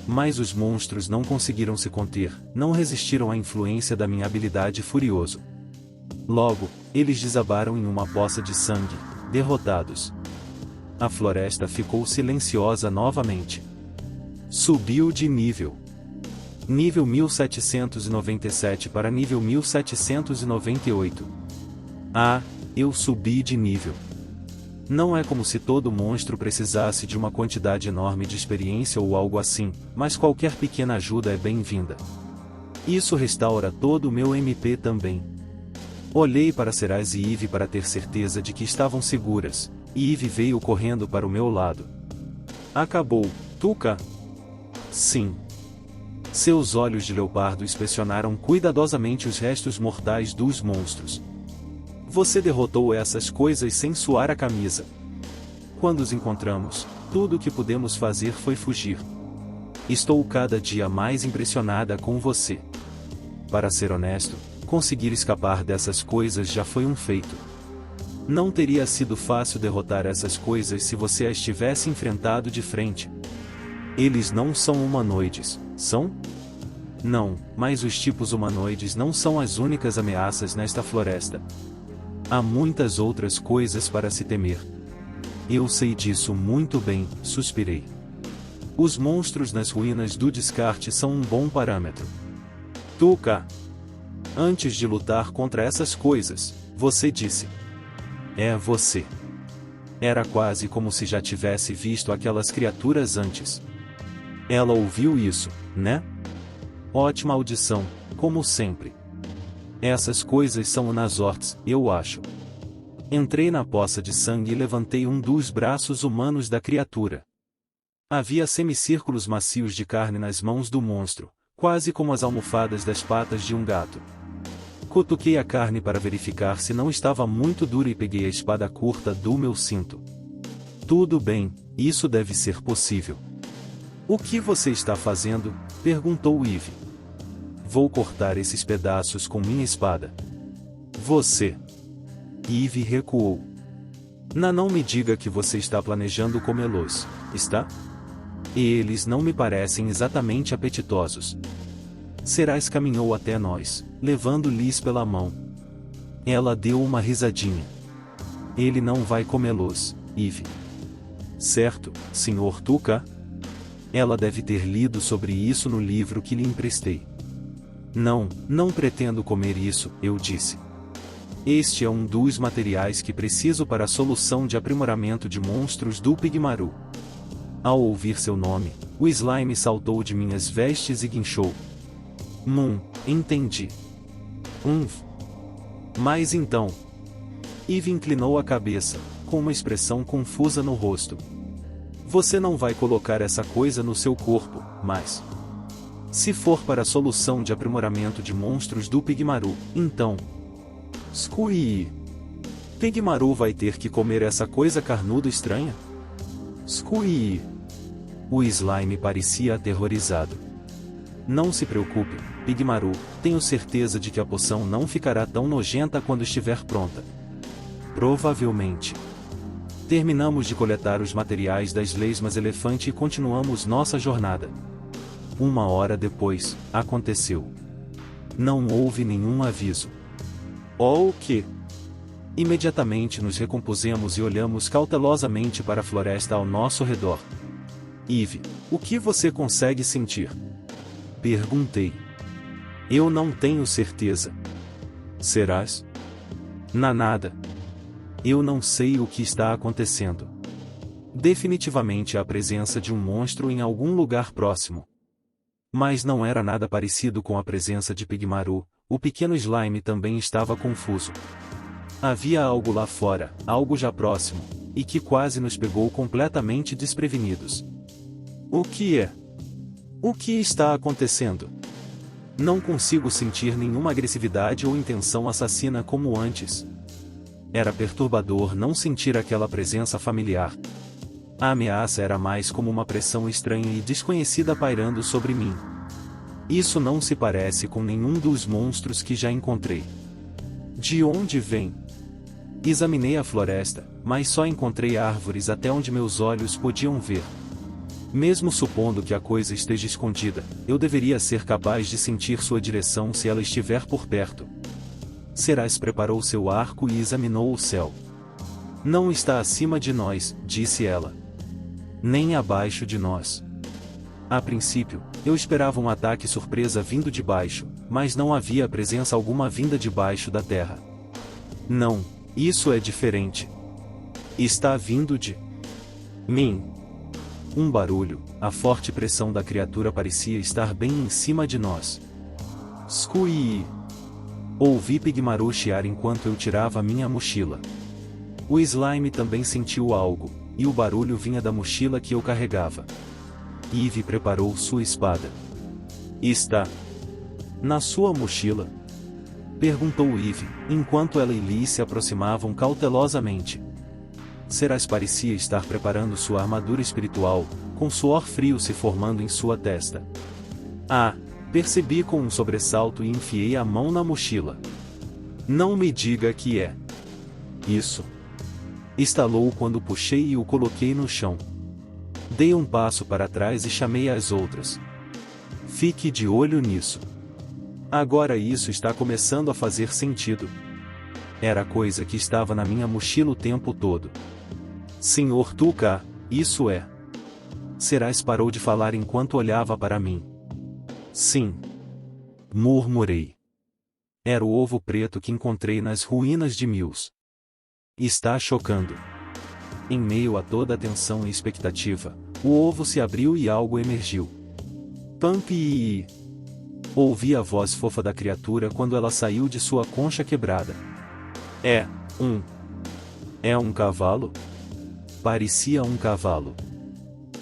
Mas os monstros não conseguiram se conter, não resistiram à influência da minha habilidade furioso. Logo, eles desabaram em uma poça de sangue, derrotados. A floresta ficou silenciosa novamente. Subiu de nível. Nível 1797 para nível 1798. Ah, eu subi de nível. Não é como se todo monstro precisasse de uma quantidade enorme de experiência ou algo assim, mas qualquer pequena ajuda é bem-vinda. Isso restaura todo o meu MP também. Olhei para Seraz e Eve para ter certeza de que estavam seguras, e Eve veio correndo para o meu lado. Acabou, Tuca? Sim. Seus olhos de leopardo inspecionaram cuidadosamente os restos mortais dos monstros. Você derrotou essas coisas sem suar a camisa. Quando os encontramos, tudo o que pudemos fazer foi fugir. Estou cada dia mais impressionada com você. Para ser honesto, conseguir escapar dessas coisas já foi um feito. Não teria sido fácil derrotar essas coisas se você as tivesse enfrentado de frente. Eles não são humanoides, são? Não, mas os tipos humanoides não são as únicas ameaças nesta floresta. Há muitas outras coisas para se temer. Eu sei disso muito bem, suspirei. Os monstros nas ruínas do descarte são um bom parâmetro. Tuca! Antes de lutar contra essas coisas, você disse. É você. Era quase como se já tivesse visto aquelas criaturas antes. Ela ouviu isso, né? Ótima audição, como sempre. Essas coisas são o Nazorts, eu acho. Entrei na poça de sangue e levantei um dos braços humanos da criatura. Havia semicírculos macios de carne nas mãos do monstro, quase como as almofadas das patas de um gato. Cutuquei a carne para verificar se não estava muito dura e peguei a espada curta do meu cinto. Tudo bem, isso deve ser possível. O que você está fazendo? Perguntou Eve. Vou cortar esses pedaços com minha espada. Você. Eve recuou. Não me diga que você está planejando comê-los, está? Eles não me parecem exatamente apetitosos. Cerais caminhou até nós, levando Liz pela mão. Ela deu uma risadinha. Ele não vai comê-los, Eve. Certo, Sr. Tuca? Ela deve ter lido sobre isso no livro que lhe emprestei. Não pretendo comer isso, eu disse. Este é um dos materiais que preciso para a solução de aprimoramento de monstros do Pigmaru. Ao ouvir seu nome, o slime saltou de minhas vestes e guinchou. Entendi. Mas então... Eve inclinou a cabeça, com uma expressão confusa no rosto. Você não vai colocar essa coisa no seu corpo, mas... Se for para a solução de aprimoramento de monstros do Pigmaru, então... Squee! Pigmaru vai ter que comer essa coisa carnuda estranha? Squee! O slime parecia aterrorizado. Não se preocupe, Pigmaru, tenho certeza de que a poção não ficará tão nojenta quando estiver pronta. Provavelmente. Terminamos de coletar os materiais das lesmas elefante e continuamos nossa jornada. 1 hora depois, aconteceu. Não houve nenhum aviso. O quê? Imediatamente nos recompusemos e olhamos cautelosamente para a floresta ao nosso redor. Eve, o que você consegue sentir? Perguntei. Eu não tenho certeza. Serás? Nada. Eu não sei o que está acontecendo. Definitivamente a presença de um monstro em algum lugar próximo. Mas não era nada parecido com a presença de Pigmaru, o pequeno slime também estava confuso. Havia algo lá fora, algo já próximo, e que quase nos pegou completamente desprevenidos. O que é? O que está acontecendo? Não consigo sentir nenhuma agressividade ou intenção assassina como antes. Era perturbador não sentir aquela presença familiar. A ameaça era mais como uma pressão estranha e desconhecida pairando sobre mim. Isso não se parece com nenhum dos monstros que já encontrei. De onde vem? Examinei a floresta, mas só encontrei árvores até onde meus olhos podiam ver. Mesmo supondo que a coisa esteja escondida, eu deveria ser capaz de sentir sua direção se ela estiver por perto. Cerais preparou seu arco e examinou o céu. Não está acima de nós, disse ela. Nem abaixo de nós. A princípio, eu esperava um ataque surpresa vindo de baixo, mas não havia presença alguma vinda de baixo da terra. Não, isso é diferente. Está vindo de mim. Um barulho, a forte pressão da criatura parecia estar bem em cima de nós. Squee! Ouvi Pigmaru chiar enquanto eu tirava minha mochila. O slime também sentiu algo, e o barulho vinha da mochila que eu carregava. Eve preparou sua espada. Está na sua mochila? Perguntou Eve, enquanto ela e Liz se aproximavam cautelosamente. Cerais parecia estar preparando sua armadura espiritual, com suor frio se formando em sua testa. Percebi com um sobressalto e enfiei a mão na mochila. Não me diga que é isso. Estalou quando puxei e o coloquei no chão. Dei um passo para trás e chamei as outras. Fique de olho nisso. Agora isso está começando a fazer sentido. Era a coisa que estava na minha mochila o tempo todo. Sr. Tuca, isso é. Cerais parou de falar enquanto olhava para mim. Sim. Murmurei. Era o ovo preto que encontrei nas ruínas de Mills. Está chocando. Em meio a toda a tensão e expectativa, o ovo se abriu e algo emergiu. Pampi! Ouvi a voz fofa da criatura quando ela saiu de sua concha quebrada. É um cavalo? Parecia um cavalo.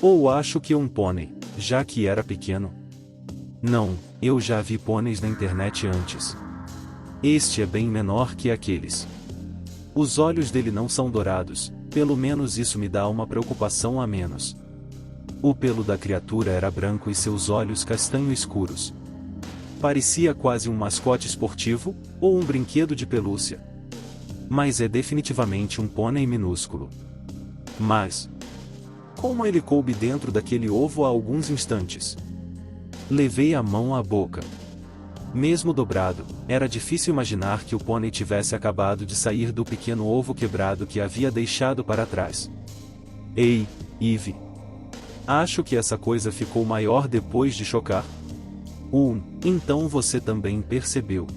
Ou acho que um pônei, já que era pequeno. Não, eu já vi pôneis na internet antes. Este é bem menor que aqueles. Os olhos dele não são dourados, pelo menos isso me dá uma preocupação a menos. O pelo da criatura era branco e seus olhos castanho escuros. Parecia quase um mascote esportivo, ou um brinquedo de pelúcia. Mas é definitivamente um pônei minúsculo. Mas como ele coube dentro daquele ovo há alguns instantes? Levei a mão à boca. Mesmo dobrado, era difícil imaginar que o pônei tivesse acabado de sair do pequeno ovo quebrado que havia deixado para trás. Ei, Eve. Acho que essa coisa ficou maior depois de chocar. Então você também percebeu.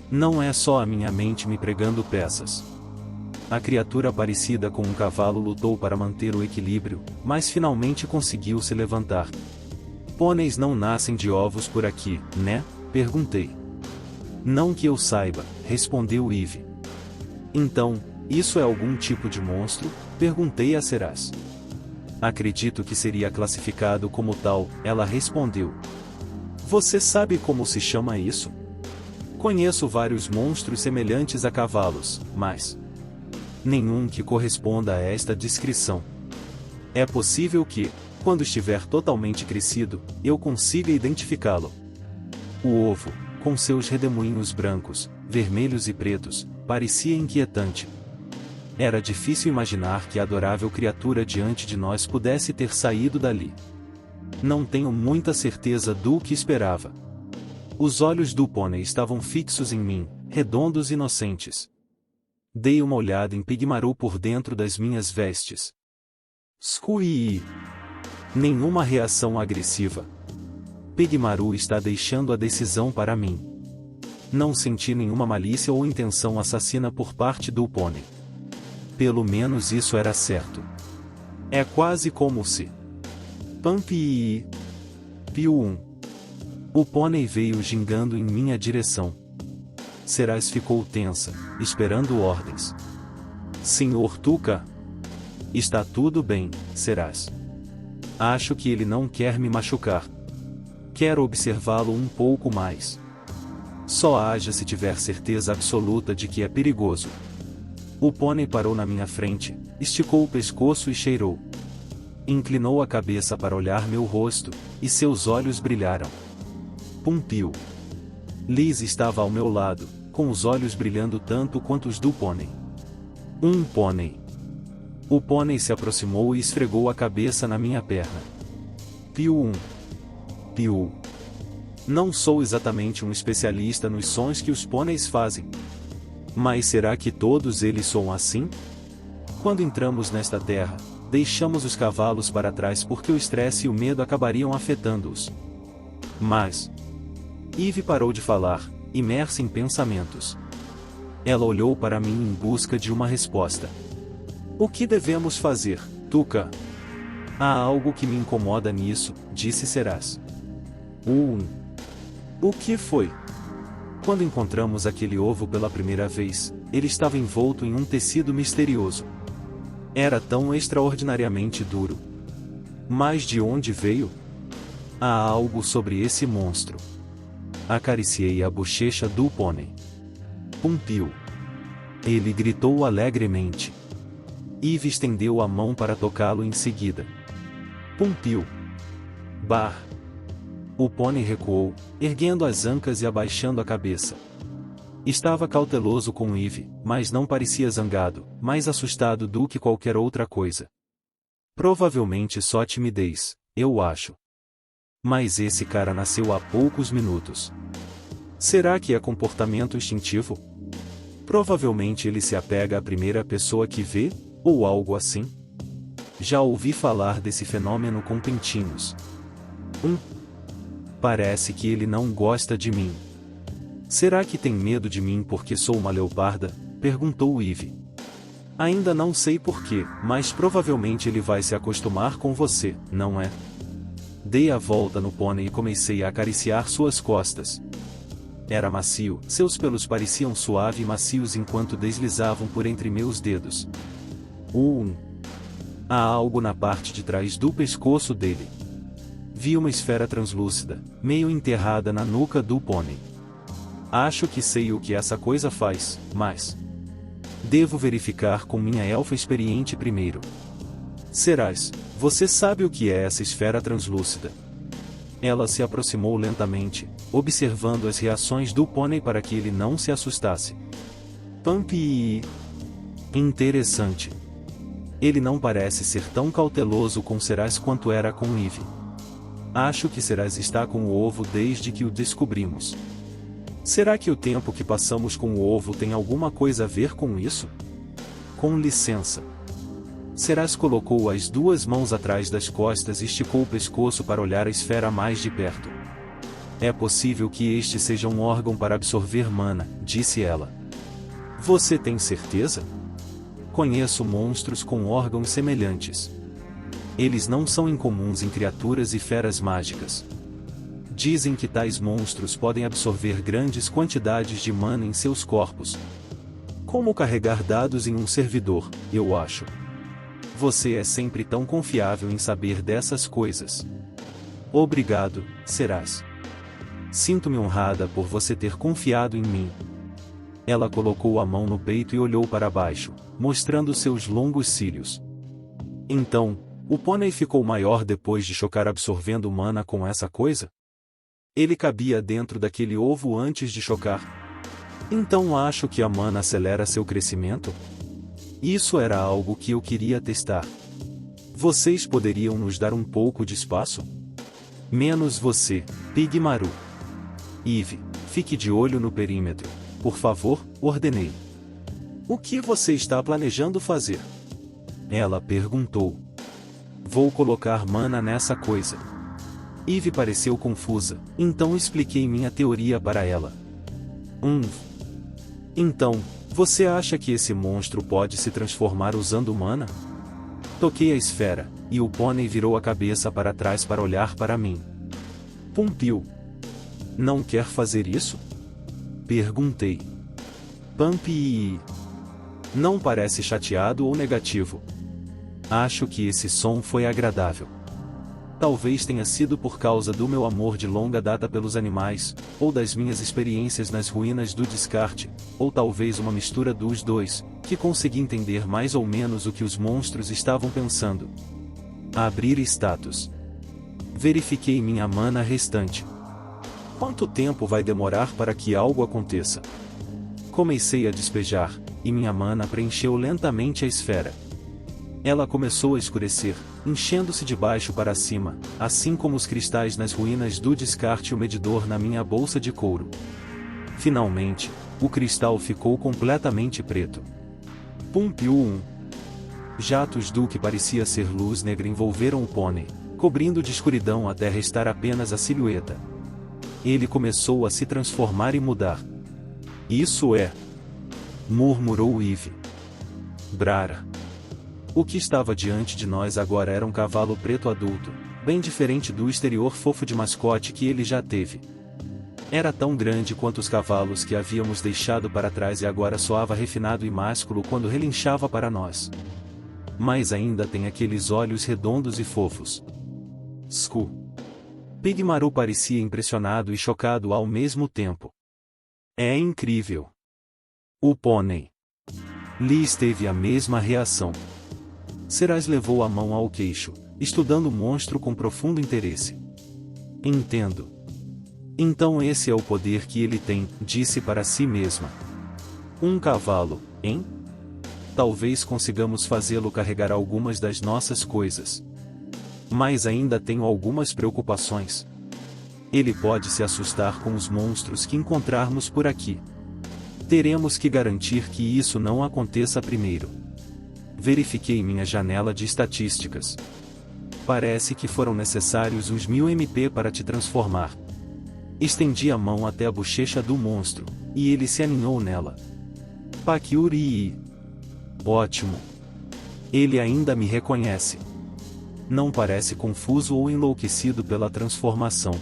Não é só a minha mente me pregando peças. A criatura parecida com um cavalo lutou para manter o equilíbrio, mas finalmente conseguiu se levantar. Pôneis não nascem de ovos por aqui, né? Perguntei. Não que eu saiba, respondeu Eve. Então, isso é algum tipo de monstro? Perguntei a Ceras. Acredito que seria classificado como tal, ela respondeu. Você sabe como se chama isso? Conheço vários monstros semelhantes a cavalos, mas nenhum que corresponda a esta descrição. É possível que, quando estiver totalmente crescido, eu consiga identificá-lo. O ovo, com seus redemoinhos brancos, vermelhos e pretos, parecia inquietante. Era difícil imaginar que a adorável criatura diante de nós pudesse ter saído dali. Não tenho muita certeza do que esperava. Os olhos do pônei estavam fixos em mim, redondos e inocentes. Dei uma olhada em Pigmaru por dentro das minhas vestes. Scui! Nenhuma reação agressiva. Pigmaru está deixando a decisão para mim. Não senti nenhuma malícia ou intenção assassina por parte do pônei. Pelo menos isso era certo. É quase como se... Pampi... Piu 1. O pônei veio gingando em minha direção. Ceras ficou tensa, esperando ordens. Senhor Tuca? Está tudo bem, Ceras. Acho que ele não quer me machucar. Quero observá-lo um pouco mais. Só haja se tiver certeza absoluta de que é perigoso. O pônei parou na minha frente, esticou o pescoço e cheirou. Inclinou a cabeça para olhar meu rosto, e seus olhos brilharam. Pumpiu. Liz estava ao meu lado, com os olhos brilhando tanto quanto os do pônei. Um pônei. O pônei se aproximou e esfregou a cabeça na minha perna. Piu 1. Piu. Não sou exatamente um especialista nos sons que os pôneis fazem. Mas será que todos eles soam assim? Quando entramos nesta terra, deixamos os cavalos para trás porque o estresse e o medo acabariam afetando-os. Mas... Eve parou de falar, imersa em pensamentos. Ela olhou para mim em busca de uma resposta. O que devemos fazer, Tuca? Há algo que me incomoda nisso, disse Ceras. O que foi? Quando encontramos aquele ovo pela primeira vez, ele estava envolto em um tecido misterioso. Era tão extraordinariamente duro. Mas de onde veio? Há algo sobre esse monstro. Acariciei a bochecha do pônei. Pumpiu. Ele gritou alegremente. Eve estendeu a mão para tocá-lo em seguida. Pumpiu. Bah! O pônei recuou, erguendo as ancas e abaixando a cabeça. Estava cauteloso com Eve, mas não parecia zangado, mais assustado do que qualquer outra coisa. Provavelmente só timidez, eu acho. Mas esse cara nasceu há poucos minutos. Será que é comportamento instintivo? Provavelmente ele se apega à primeira pessoa que vê, ou algo assim. Já ouvi falar desse fenômeno com pintinhos. Parece que ele não gosta de mim. Será que tem medo de mim porque sou uma leoparda? Perguntou Eve. Ainda não sei porquê, mas provavelmente ele vai se acostumar com você, não é? Dei a volta no pônei e comecei a acariciar suas costas. Era macio, seus pelos pareciam suaves e macios enquanto deslizavam por entre meus dedos. Há algo na parte de trás do pescoço dele. Vi uma esfera translúcida, meio enterrada na nuca do pônei. Acho que sei o que essa coisa faz, mas... devo verificar com minha elfa experiente primeiro. Ceras, você sabe o que é essa esfera translúcida? Ela se aproximou lentamente, observando as reações do pônei para que ele não se assustasse. Pampi! Interessante. Ele não parece ser tão cauteloso com Ceras quanto era com Eve. Acho que Ceras está com o ovo desde que o descobrimos. Será que o tempo que passamos com o ovo tem alguma coisa a ver com isso? Com licença. Serás colocou as duas mãos atrás das costas e esticou o pescoço para olhar a esfera mais de perto. É possível que este seja um órgão para absorver mana, disse ela. Você tem certeza? Conheço monstros com órgãos semelhantes. Eles não são incomuns em criaturas e feras mágicas. Dizem que tais monstros podem absorver grandes quantidades de mana em seus corpos. Como carregar dados em um servidor, eu acho. Você é sempre tão confiável em saber dessas coisas. Obrigado, Serás. Sinto-me honrada por você ter confiado em mim. Ela colocou a mão no peito e olhou para baixo, mostrando seus longos cílios. Então, o pônei ficou maior depois de chocar absorvendo mana com essa coisa? Ele cabia dentro daquele ovo antes de chocar. Então acho que a mana acelera seu crescimento? Isso era algo que eu queria testar. Vocês poderiam nos dar um pouco de espaço? Menos você, Pigmaru. Eve, fique de olho no perímetro, por favor, ordenei. O que você está planejando fazer? Ela perguntou. Vou colocar mana nessa coisa. Eve pareceu confusa, então expliquei minha teoria para ela. Então, você acha que esse monstro pode se transformar usando mana? Toquei a esfera, e o pônei virou a cabeça para trás para olhar para mim. Pumpiu. Não quer fazer isso? Perguntei. Pumpi. Não parece chateado ou negativo. Acho que esse som foi agradável. Talvez tenha sido por causa do meu amor de longa data pelos animais, ou das minhas experiências nas ruínas do descarte, ou talvez uma mistura dos dois, que consegui entender mais ou menos o que os monstros estavam pensando. Abrir status. Verifiquei minha mana restante. Quanto tempo vai demorar para que algo aconteça? Comecei a despejar, e minha mana preencheu lentamente a esfera. Ela começou a escurecer, enchendo-se de baixo para cima, assim como os cristais nas ruínas do descarte e o medidor na minha bolsa de couro. Finalmente, o cristal ficou completamente preto. Pumpiu. Jatos do que parecia ser luz negra envolveram o pônei, cobrindo de escuridão até restar apenas a silhueta. Ele começou a se transformar e mudar. Isso é... murmurou Eve. Brara. O que estava diante de nós agora era um cavalo preto adulto, bem diferente do exterior fofo de mascote que ele já teve. Era tão grande quanto os cavalos que havíamos deixado para trás e agora soava refinado e másculo quando relinchava para nós. Mas ainda tem aqueles olhos redondos e fofos. Sku. Pigmaru parecia impressionado e chocado ao mesmo tempo. É incrível. O pônei. Liz teve a mesma reação. Serás levou a mão ao queixo, estudando o monstro com profundo interesse. Entendo. Então esse é o poder que ele tem, disse para si mesma. Um cavalo, hein? Talvez consigamos fazê-lo carregar algumas das nossas coisas. Mas ainda tenho algumas preocupações. Ele pode se assustar com os monstros que encontrarmos por aqui. Teremos que garantir que isso não aconteça primeiro. Verifiquei minha janela de estatísticas. Parece que foram necessários uns 1000 MP para te transformar. Estendi a mão até a bochecha do monstro, e ele se aninhou nela. Pakyuri. Ótimo. Ele ainda me reconhece. Não parece confuso ou enlouquecido pela transformação.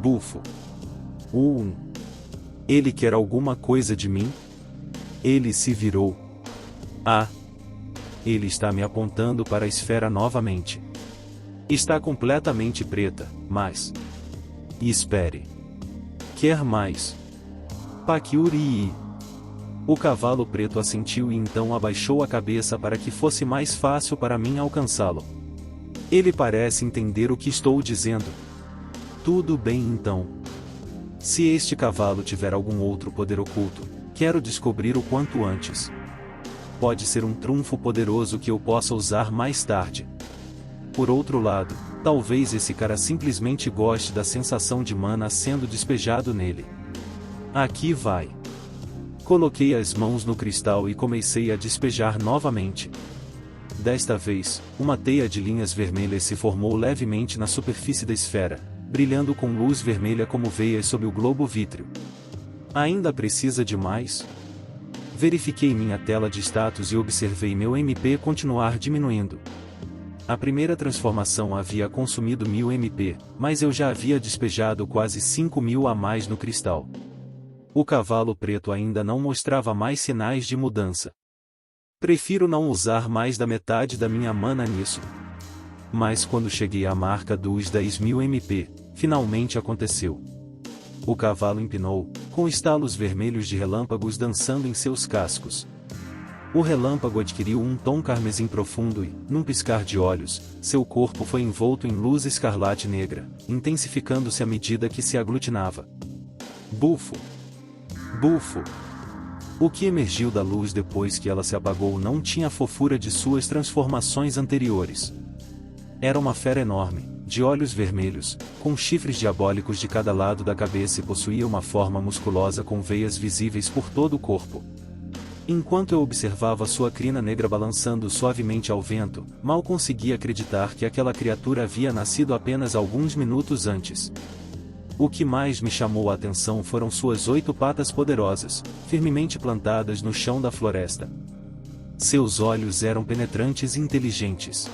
Bufo. Ele quer alguma coisa de mim? Ele se virou. Ah! Ele está me apontando para a esfera novamente. Está completamente preta, mas... espere. Quer mais? Pakyuri. O cavalo preto assentiu e então abaixou a cabeça para que fosse mais fácil para mim alcançá-lo. Ele parece entender o que estou dizendo. Tudo bem então. Se este cavalo tiver algum outro poder oculto, quero descobrir o quanto antes. Pode ser um trunfo poderoso que eu possa usar mais tarde. Por outro lado, talvez esse cara simplesmente goste da sensação de mana sendo despejado nele. Aqui vai. Coloquei as mãos no cristal e comecei a despejar novamente. Desta vez, uma teia de linhas vermelhas se formou levemente na superfície da esfera, brilhando com luz vermelha como veias sob o globo vítreo. Ainda precisa de mais? Verifiquei minha tela de status e observei meu MP continuar diminuindo. A primeira transformação havia consumido 1000 MP, mas eu já havia despejado quase 5000 a mais no cristal. O cavalo preto ainda não mostrava mais sinais de mudança. Prefiro não usar mais da metade da minha mana nisso. Mas quando cheguei à marca dos 10.000 MP, finalmente aconteceu. O cavalo empinou, com estalos vermelhos de relâmpagos dançando em seus cascos. O relâmpago adquiriu um tom carmesim profundo e, num piscar de olhos, seu corpo foi envolto em luz escarlate negra, intensificando-se à medida que se aglutinava. Bufo! Bufo! O que emergiu da luz depois que ela se apagou não tinha a fofura de suas transformações anteriores. Era uma fera enorme, de olhos vermelhos, com chifres diabólicos de cada lado da cabeça e possuía uma forma musculosa com veias visíveis por todo o corpo. Enquanto eu observava sua crina negra balançando suavemente ao vento, mal conseguia acreditar que aquela criatura havia nascido apenas alguns minutos antes. O que mais me chamou a atenção foram suas 8 patas poderosas, firmemente plantadas no chão da floresta. Seus olhos eram penetrantes e inteligentes.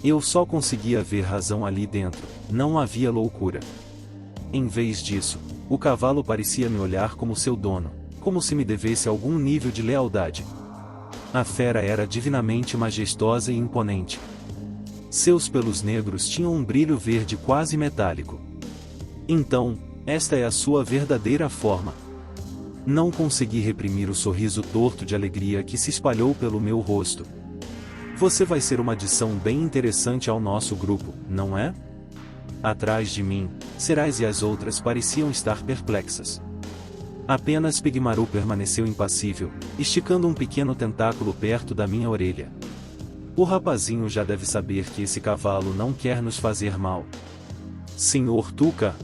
Eu só conseguia ver razão ali dentro, não havia loucura. Em vez disso, o cavalo parecia me olhar como seu dono, como se me devesse algum nível de lealdade. A fera era divinamente majestosa e imponente. Seus pelos negros tinham um brilho verde quase metálico. Então, esta é a sua verdadeira forma. Não consegui reprimir o sorriso torto de alegria que se espalhou pelo meu rosto. Você vai ser uma adição bem interessante ao nosso grupo, não é? Atrás de mim, Cerais e as outras pareciam estar perplexas. Apenas Pigmaru permaneceu impassível, esticando um pequeno tentáculo perto da minha orelha. O rapazinho já deve saber que esse cavalo não quer nos fazer mal. Senhor Tuca?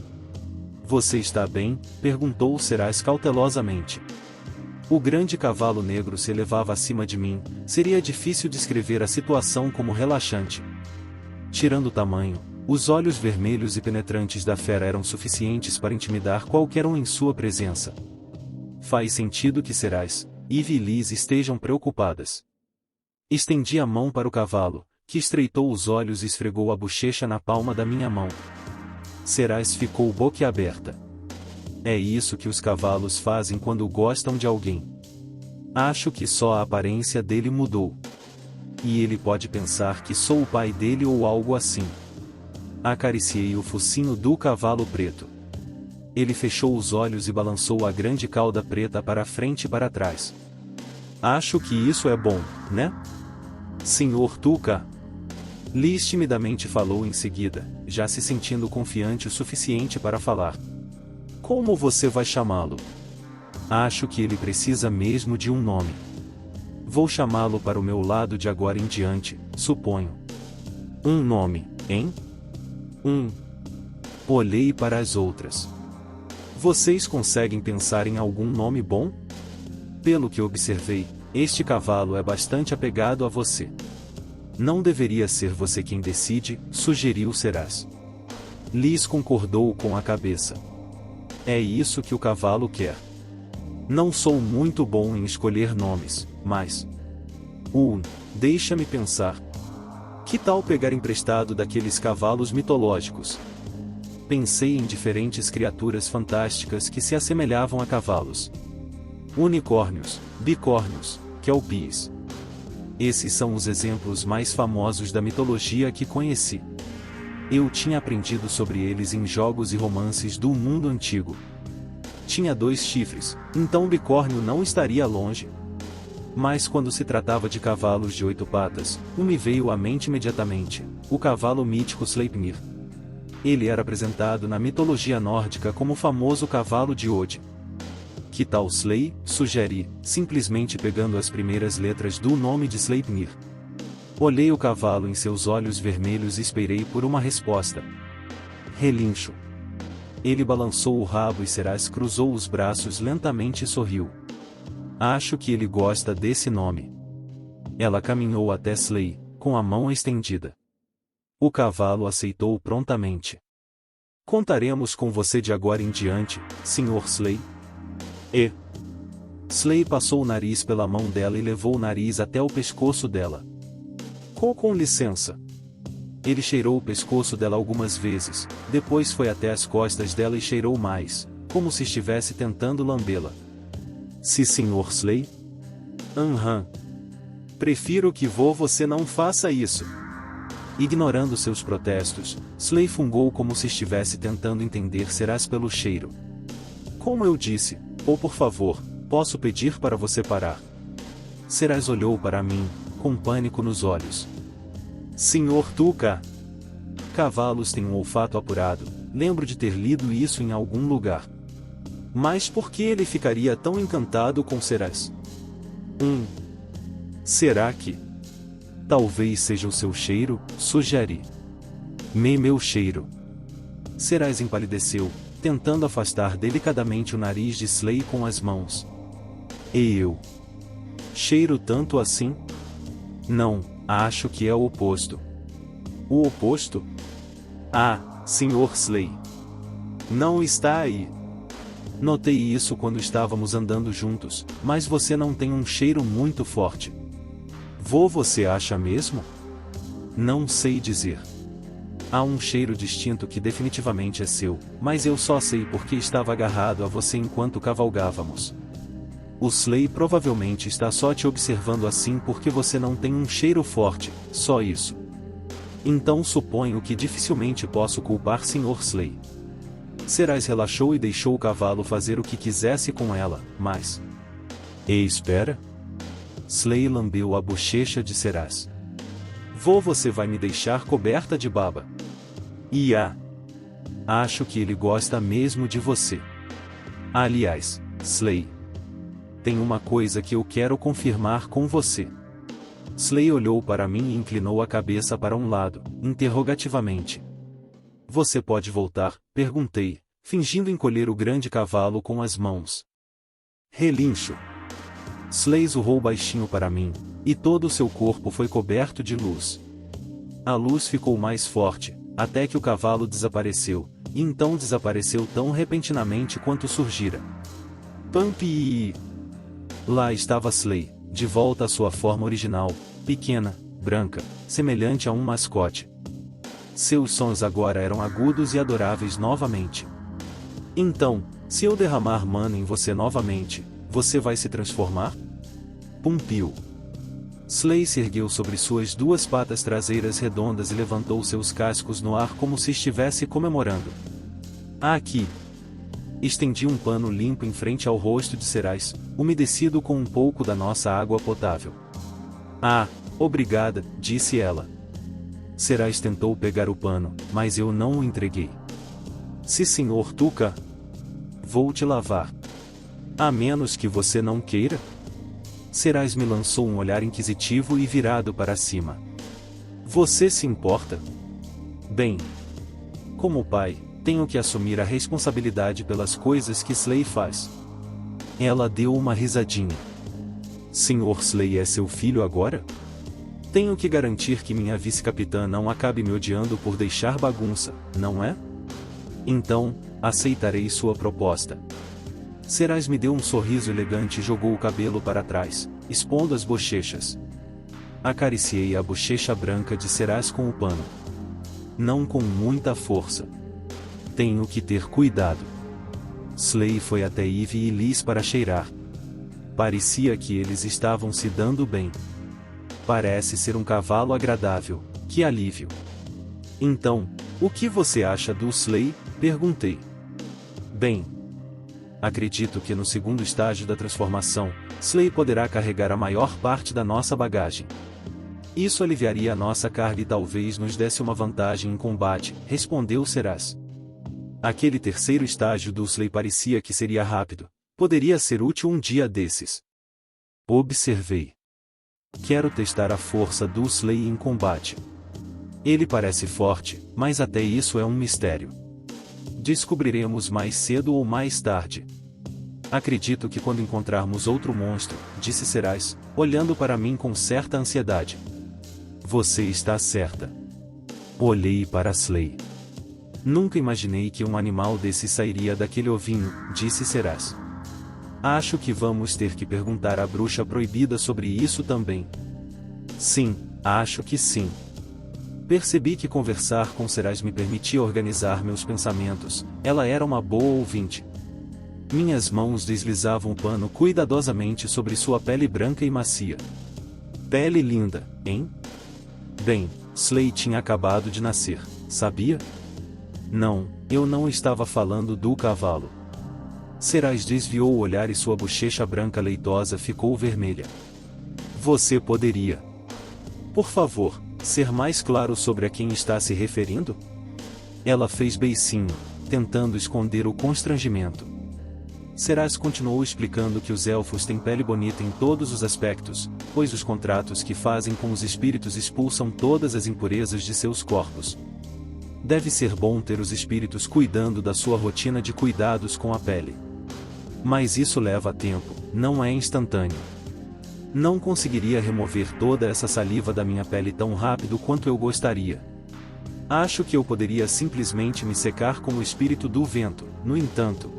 Você está bem? Perguntou Cerais cautelosamente. O grande cavalo negro se elevava acima de mim, seria difícil descrever a situação como relaxante. Tirando o tamanho, os olhos vermelhos e penetrantes da fera eram suficientes para intimidar qualquer um em sua presença. Faz sentido que Cerais, Eve e Liz estejam preocupadas. Estendi a mão para o cavalo, que estreitou os olhos e esfregou a bochecha na palma da minha mão. Cerais ficou boquiaberta. É isso que os cavalos fazem quando gostam de alguém. Acho que só a aparência dele mudou. E ele pode pensar que sou o pai dele ou algo assim. Acariciei o focinho do cavalo preto. Ele fechou os olhos e balançou a grande cauda preta para frente e para trás. Acho que isso é bom, né? Senhor Tuca? Liz timidamente falou em seguida, já se sentindo confiante o suficiente para falar. Como você vai chamá-lo? Acho que ele precisa mesmo de um nome. Vou chamá-lo para o meu lado de agora em diante, suponho. Um nome, hein? Olhei para as outras. Vocês conseguem pensar em algum nome bom? Pelo que observei, este cavalo é bastante apegado a você. Não deveria ser você quem decide, sugeriu Cerais. Liz concordou com a cabeça. É isso que o cavalo quer. Não sou muito bom em escolher nomes, mas... deixa-me pensar. Que tal pegar emprestado daqueles cavalos mitológicos? Pensei em diferentes criaturas fantásticas que se assemelhavam a cavalos. Unicórnios, bicórnios, kelpies. Esses são os exemplos mais famosos da mitologia que conheci. Eu tinha aprendido sobre eles em jogos e romances do mundo antigo. Tinha 2 chifres, então o bicórnio não estaria longe. Mas quando se tratava de cavalos de 8 patas, me veio à mente imediatamente, o cavalo mítico Sleipnir. Ele era apresentado na mitologia nórdica como o famoso cavalo de Odin. Que tal Slei? Sugeri, simplesmente pegando as primeiras letras do nome de Sleipnir. Olhei o cavalo em seus olhos vermelhos e esperei por uma resposta. Relincho. Ele balançou o rabo e Seraz cruzou os braços lentamente e sorriu. Acho que ele gosta desse nome. Ela caminhou até Slay, com a mão estendida. O cavalo aceitou prontamente. Contaremos com você de agora em diante, Sr. Slay. E Slay passou o nariz pela mão dela e levou o nariz até o pescoço dela. Com licença. Ele cheirou o pescoço dela algumas vezes, depois foi até as costas dela e cheirou mais, como se estivesse tentando lambê-la. Se Sr. Slay? Prefiro que você não faça isso. Ignorando seus protestos, Slay fungou como se estivesse tentando entender Seraz pelo cheiro. Como eu disse, por favor, posso pedir para você parar? Seraz olhou para mim, com pânico nos olhos. Sr. Tuca. Cavalos têm um olfato apurado, lembro de ter lido isso em algum lugar. Mas por que ele ficaria tão encantado com Seraz? Será que? Talvez seja o seu cheiro, sugeri. Meu cheiro. Seraz empalideceu, tentando afastar delicadamente o nariz de Slay com as mãos. E eu? Cheiro tanto assim? Não, acho que é o oposto. O oposto? Ah, Sr. Slay. Não está aí. Notei isso quando estávamos andando juntos, mas você não tem um cheiro muito forte. Você acha mesmo? Não sei dizer. Há um cheiro distinto que definitivamente é seu, mas eu só sei porque estava agarrado a você enquanto cavalgávamos. O Slay provavelmente está só te observando assim porque você não tem um cheiro forte, só isso. Então suponho que dificilmente posso culpar Sr. Slay. Seraz relaxou e deixou o cavalo fazer o que quisesse com ela, mas... espera. Slay lambeu a bochecha de Seraz. Você vai me deixar coberta de baba. Acho que ele gosta mesmo de você. Aliás, Slay. Tem uma coisa que eu quero confirmar com você. Slay olhou para mim e inclinou a cabeça para um lado, interrogativamente. Você pode voltar? Perguntei, fingindo encolher o grande cavalo com as mãos. Relincho. Slay urrou baixinho para mim, e todo o seu corpo foi coberto de luz. A luz ficou mais forte, até que o cavalo desapareceu, e então desapareceu tão repentinamente quanto surgira. Pampi! Lá estava Slay, de volta à sua forma original, pequena, branca, semelhante a um mascote. Seus sons agora eram agudos e adoráveis novamente. Então, se eu derramar mana em você novamente, você vai se transformar? Pumpiu. Slay se ergueu sobre suas duas patas traseiras redondas e levantou seus cascos no ar como se estivesse comemorando. Aqui! Estendi um pano limpo em frente ao rosto de Seraz, umedecido com um pouco da nossa água potável. Obrigada, disse ela. Seraz tentou pegar o pano, mas eu não o entreguei. Se Sr. Tuca, vou te lavar. A menos que você não queira? Seraz me lançou um olhar inquisitivo e virado para cima. Você se importa? Bem, como pai, tenho que assumir a responsabilidade pelas coisas que Slay faz. Ela deu uma risadinha. Sr. Slay é seu filho agora? Tenho que garantir que minha vice-capitã não acabe me odiando por deixar bagunça, não é? Então, aceitarei sua proposta. Seraz me deu um sorriso elegante e jogou o cabelo para trás, expondo as bochechas. Acariciei a bochecha branca de Seraz com o pano. Não com muita força. Tenho que ter cuidado. Slay foi até Eve e Liz para cheirar. Parecia que eles estavam se dando bem. Parece ser um cavalo agradável, que alívio. Então, o que você acha do Slay? Perguntei. Bem, acredito que no segundo estágio da transformação, Slay poderá carregar a maior parte da nossa bagagem. Isso aliviaria a nossa carga e talvez nos desse uma vantagem em combate, respondeu Seraz. Aquele terceiro estágio do Slay parecia que seria rápido. Poderia ser útil um dia desses. Observei. Quero testar a força do Slay em combate. Ele parece forte, mas até isso é um mistério. Descobriremos mais cedo ou mais tarde. Acredito que quando encontrarmos outro monstro, disse Cerais, olhando para mim com certa ansiedade. Você está certa. Olhei para Slay. Nunca imaginei que um animal desse sairia daquele ovinho, disse Cerais. Acho que vamos ter que perguntar à bruxa proibida sobre isso também. Sim, acho que sim. Percebi que conversar com Cerais me permitia organizar meus pensamentos, ela era uma boa ouvinte. Minhas mãos deslizavam o pano cuidadosamente sobre sua pele branca e macia. Pele linda, hein? Bem, Slay tinha acabado de nascer, sabia? Não, eu não estava falando do cavalo. Cerais desviou o olhar e sua bochecha branca leitosa ficou vermelha. Você poderia, por favor, ser mais claro sobre a quem está se referindo? Ela fez beicinho, tentando esconder o constrangimento. Cerais continuou explicando que os elfos têm pele bonita em todos os aspectos, pois os contratos que fazem com os espíritos expulsam todas as impurezas de seus corpos. Deve ser bom ter os espíritos cuidando da sua rotina de cuidados com a pele. Mas isso leva tempo, não é instantâneo. Não conseguiria remover toda essa saliva da minha pele tão rápido quanto eu gostaria. Acho que eu poderia simplesmente me secar com o espírito do vento, no entanto.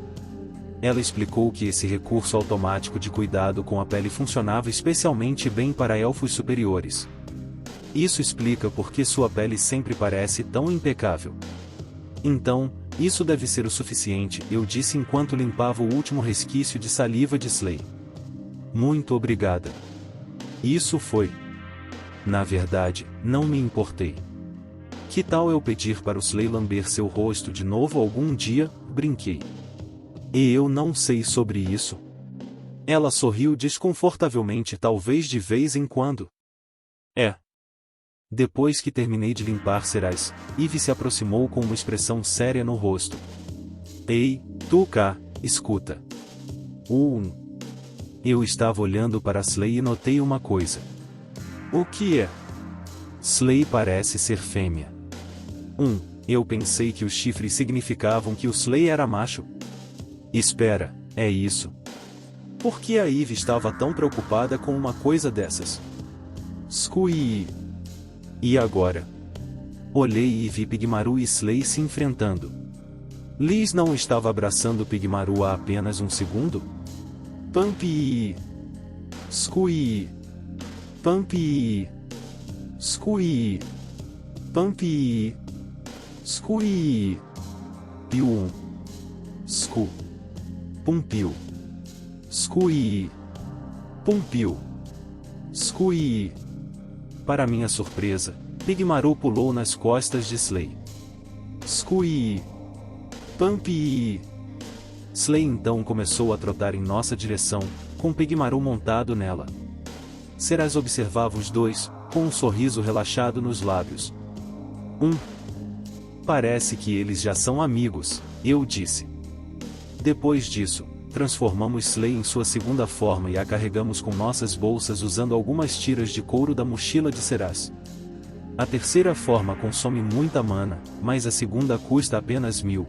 Ela explicou que esse recurso automático de cuidado com a pele funcionava especialmente bem para elfos superiores. Isso explica por que sua pele sempre parece tão impecável. Então, isso deve ser o suficiente, eu disse enquanto limpava o último resquício de saliva de Slay. Muito obrigada. Isso foi. Na verdade, não me importei. Que tal eu pedir para o Slay lamber seu rosto de novo algum dia? Brinquei. E eu não sei sobre isso. Ela sorriu desconfortavelmente, talvez de vez em quando. É. Depois que terminei de limpar Cerais, Eve se aproximou com uma expressão séria no rosto. Ei, tu cá, escuta. Eu estava olhando para Slay e notei uma coisa. O que é? Slay parece ser fêmea. Eu pensei que os chifres significavam que o Slay era macho. Espera, é isso. Por que a Eve estava tão preocupada com uma coisa dessas? Squee. E agora? Olhei e vi Pigmaru e Slay se enfrentando. Liz não estava abraçando Pigmaru há apenas um segundo? Pumpy. Squee. Pumpy. Squee. Pumpy. Squee. Piu. Sku. Pumpiu. Squee. Pumpiu. Squee. Para minha surpresa, Pigmaru pulou nas costas de Slay. Squee. Pumpy. Slay então começou a trotar em nossa direção, com Pigmaru montado nela. Cerais observava os dois, com um sorriso relaxado nos lábios. Parece que eles já são amigos, eu disse. Depois disso, transformamos Slay em sua segunda forma e a carregamos com nossas bolsas usando algumas tiras de couro da mochila de Cerais. A terceira forma consome muita mana, mas a segunda custa apenas 1000.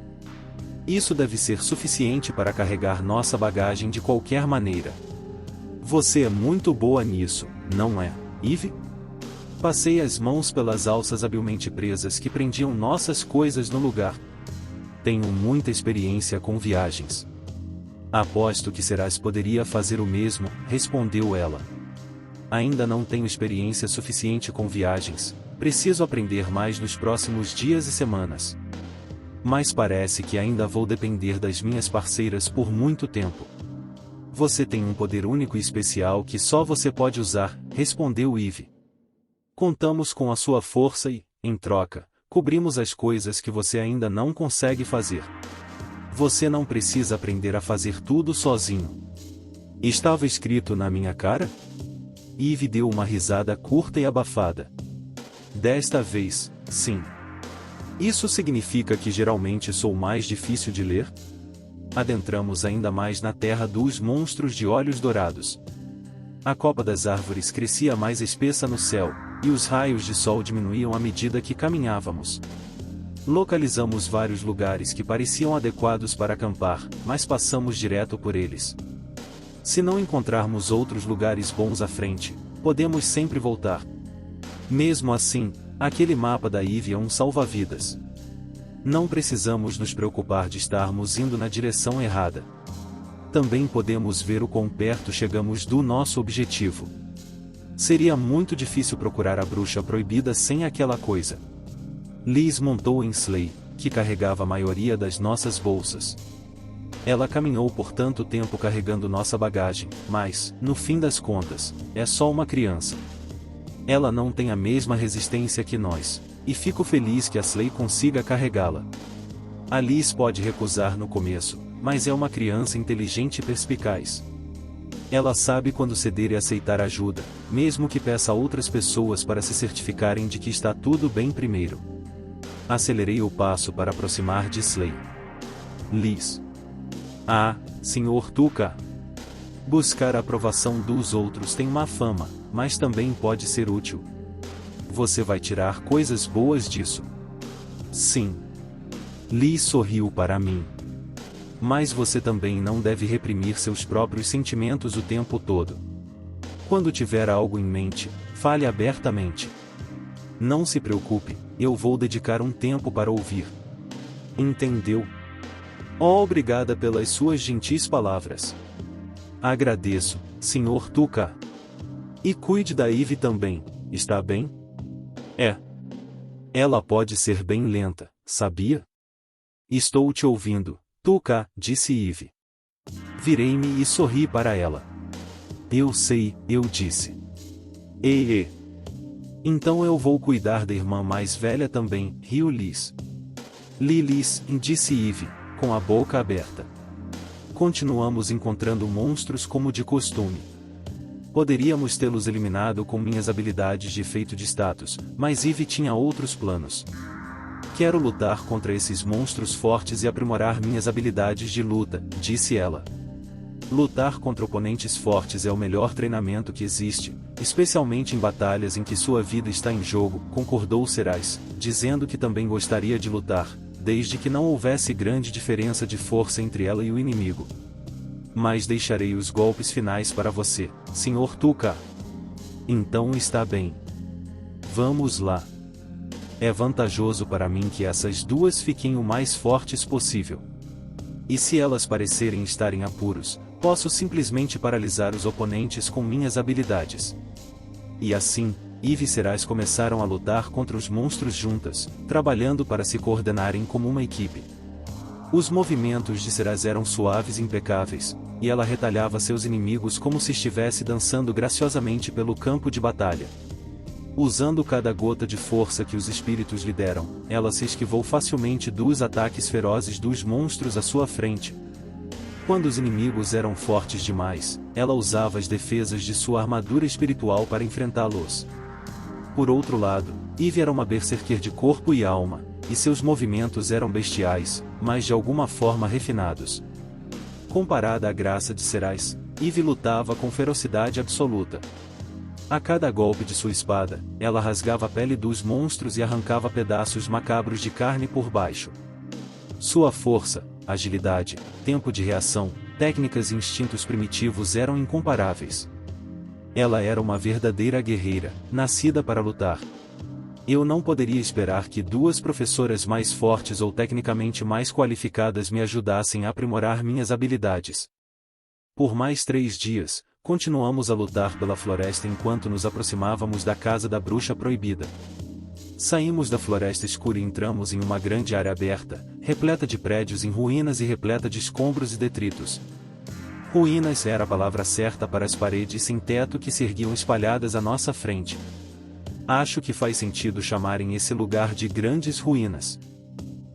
Isso deve ser suficiente para carregar nossa bagagem de qualquer maneira. Você é muito boa nisso, não é, Eve? Passei as mãos pelas alças habilmente presas que prendiam nossas coisas no lugar. Tenho muita experiência com viagens. Aposto que Cerais poderia fazer o mesmo, respondeu ela. Ainda não tenho experiência suficiente com viagens, preciso aprender mais nos próximos dias e semanas. Mas parece que ainda vou depender das minhas parceiras por muito tempo. Você tem um poder único e especial que só você pode usar, respondeu Eve. Contamos com a sua força e, em troca, cobrimos as coisas que você ainda não consegue fazer. Você não precisa aprender a fazer tudo sozinho. Estava escrito na minha cara? Eve deu uma risada curta e abafada. Desta vez, sim. Isso significa que geralmente sou mais difícil de ler? Adentramos ainda mais na terra dos monstros de olhos dourados. A copa das árvores crescia mais espessa no céu, e os raios de sol diminuíam à medida que caminhávamos. Localizamos vários lugares que pareciam adequados para acampar, mas passamos direto por eles. Se não encontrarmos outros lugares bons à frente, podemos sempre voltar. Mesmo assim, aquele mapa da Ivy é um salva-vidas. Não precisamos nos preocupar de estarmos indo na direção errada. Também podemos ver o quão perto chegamos do nosso objetivo. Seria muito difícil procurar a bruxa proibida sem aquela coisa. Liz montou em Slay, que carregava a maioria das nossas bolsas. Ela caminhou por tanto tempo carregando nossa bagagem, mas, no fim das contas, é só uma criança. Ela não tem a mesma resistência que nós, e fico feliz que a Slay consiga carregá-la. A Liz pode recusar no começo, mas é uma criança inteligente e perspicaz. Ela sabe quando ceder e aceitar ajuda, mesmo que peça a outras pessoas para se certificarem de que está tudo bem primeiro. Acelerei o passo para aproximar de Slay. Liz. Ah, Sr. Tuca. Buscar a aprovação dos outros tem má fama, mas também pode ser útil. Você vai tirar coisas boas disso. Sim. Liz sorriu para mim. Mas você também não deve reprimir seus próprios sentimentos o tempo todo. Quando tiver algo em mente, fale abertamente. Não se preocupe, eu vou dedicar um tempo para ouvir. Entendeu? Oh, obrigada pelas suas gentis palavras. Agradeço, Sr. Tuca. E cuide da Ivy também, está bem? É. Ela pode ser bem lenta, sabia? Estou te ouvindo, Tuca, disse Ivy. Virei-me e sorri para ela. Eu sei, eu disse. Ei. Então eu vou cuidar da irmã mais velha também, riu Liz. Liz, disse Ivy, com a boca aberta. Continuamos encontrando monstros como de costume. Poderíamos tê-los eliminado com minhas habilidades de efeito de status, mas Ivy tinha outros planos. Quero lutar contra esses monstros fortes e aprimorar minhas habilidades de luta, disse ela. Lutar contra oponentes fortes é o melhor treinamento que existe, especialmente em batalhas em que sua vida está em jogo, concordou Serais, dizendo que também gostaria de lutar, desde que não houvesse grande diferença de força entre ela e o inimigo. Mas deixarei os golpes finais para você, Sr. Tuca. Então está bem. Vamos lá. É vantajoso para mim que essas duas fiquem o mais fortes possível. E se elas parecerem estar em apuros, posso simplesmente paralisar os oponentes com minhas habilidades. E assim, Ivy e Serais começaram a lutar contra os monstros juntas, trabalhando para se coordenarem como uma equipe. Os movimentos de Serais eram suaves e impecáveis, e ela retalhava seus inimigos como se estivesse dançando graciosamente pelo campo de batalha. Usando cada gota de força que os espíritos lhe deram, ela se esquivou facilmente dos ataques ferozes dos monstros à sua frente. Quando os inimigos eram fortes demais, ela usava as defesas de sua armadura espiritual para enfrentá-los. Por outro lado, Ivy era uma berserker de corpo e alma, e seus movimentos eram bestiais, mas de alguma forma refinados. Comparada à graça de Serais, Ivy lutava com ferocidade absoluta. A cada golpe de sua espada, ela rasgava a pele dos monstros e arrancava pedaços macabros de carne por baixo. Sua força, agilidade, tempo de reação, técnicas e instintos primitivos eram incomparáveis. Ela era uma verdadeira guerreira, nascida para lutar. Eu não poderia esperar que duas professoras mais fortes ou tecnicamente mais qualificadas me ajudassem a aprimorar minhas habilidades. Por mais 3 dias, continuamos a lutar pela floresta enquanto nos aproximávamos da casa da bruxa proibida. Saímos da floresta escura e entramos em uma grande área aberta, repleta de prédios em ruínas e repleta de escombros e detritos. Ruínas era a palavra certa para as paredes sem teto que se erguiam espalhadas à nossa frente. Acho que faz sentido chamarem esse lugar de grandes ruínas.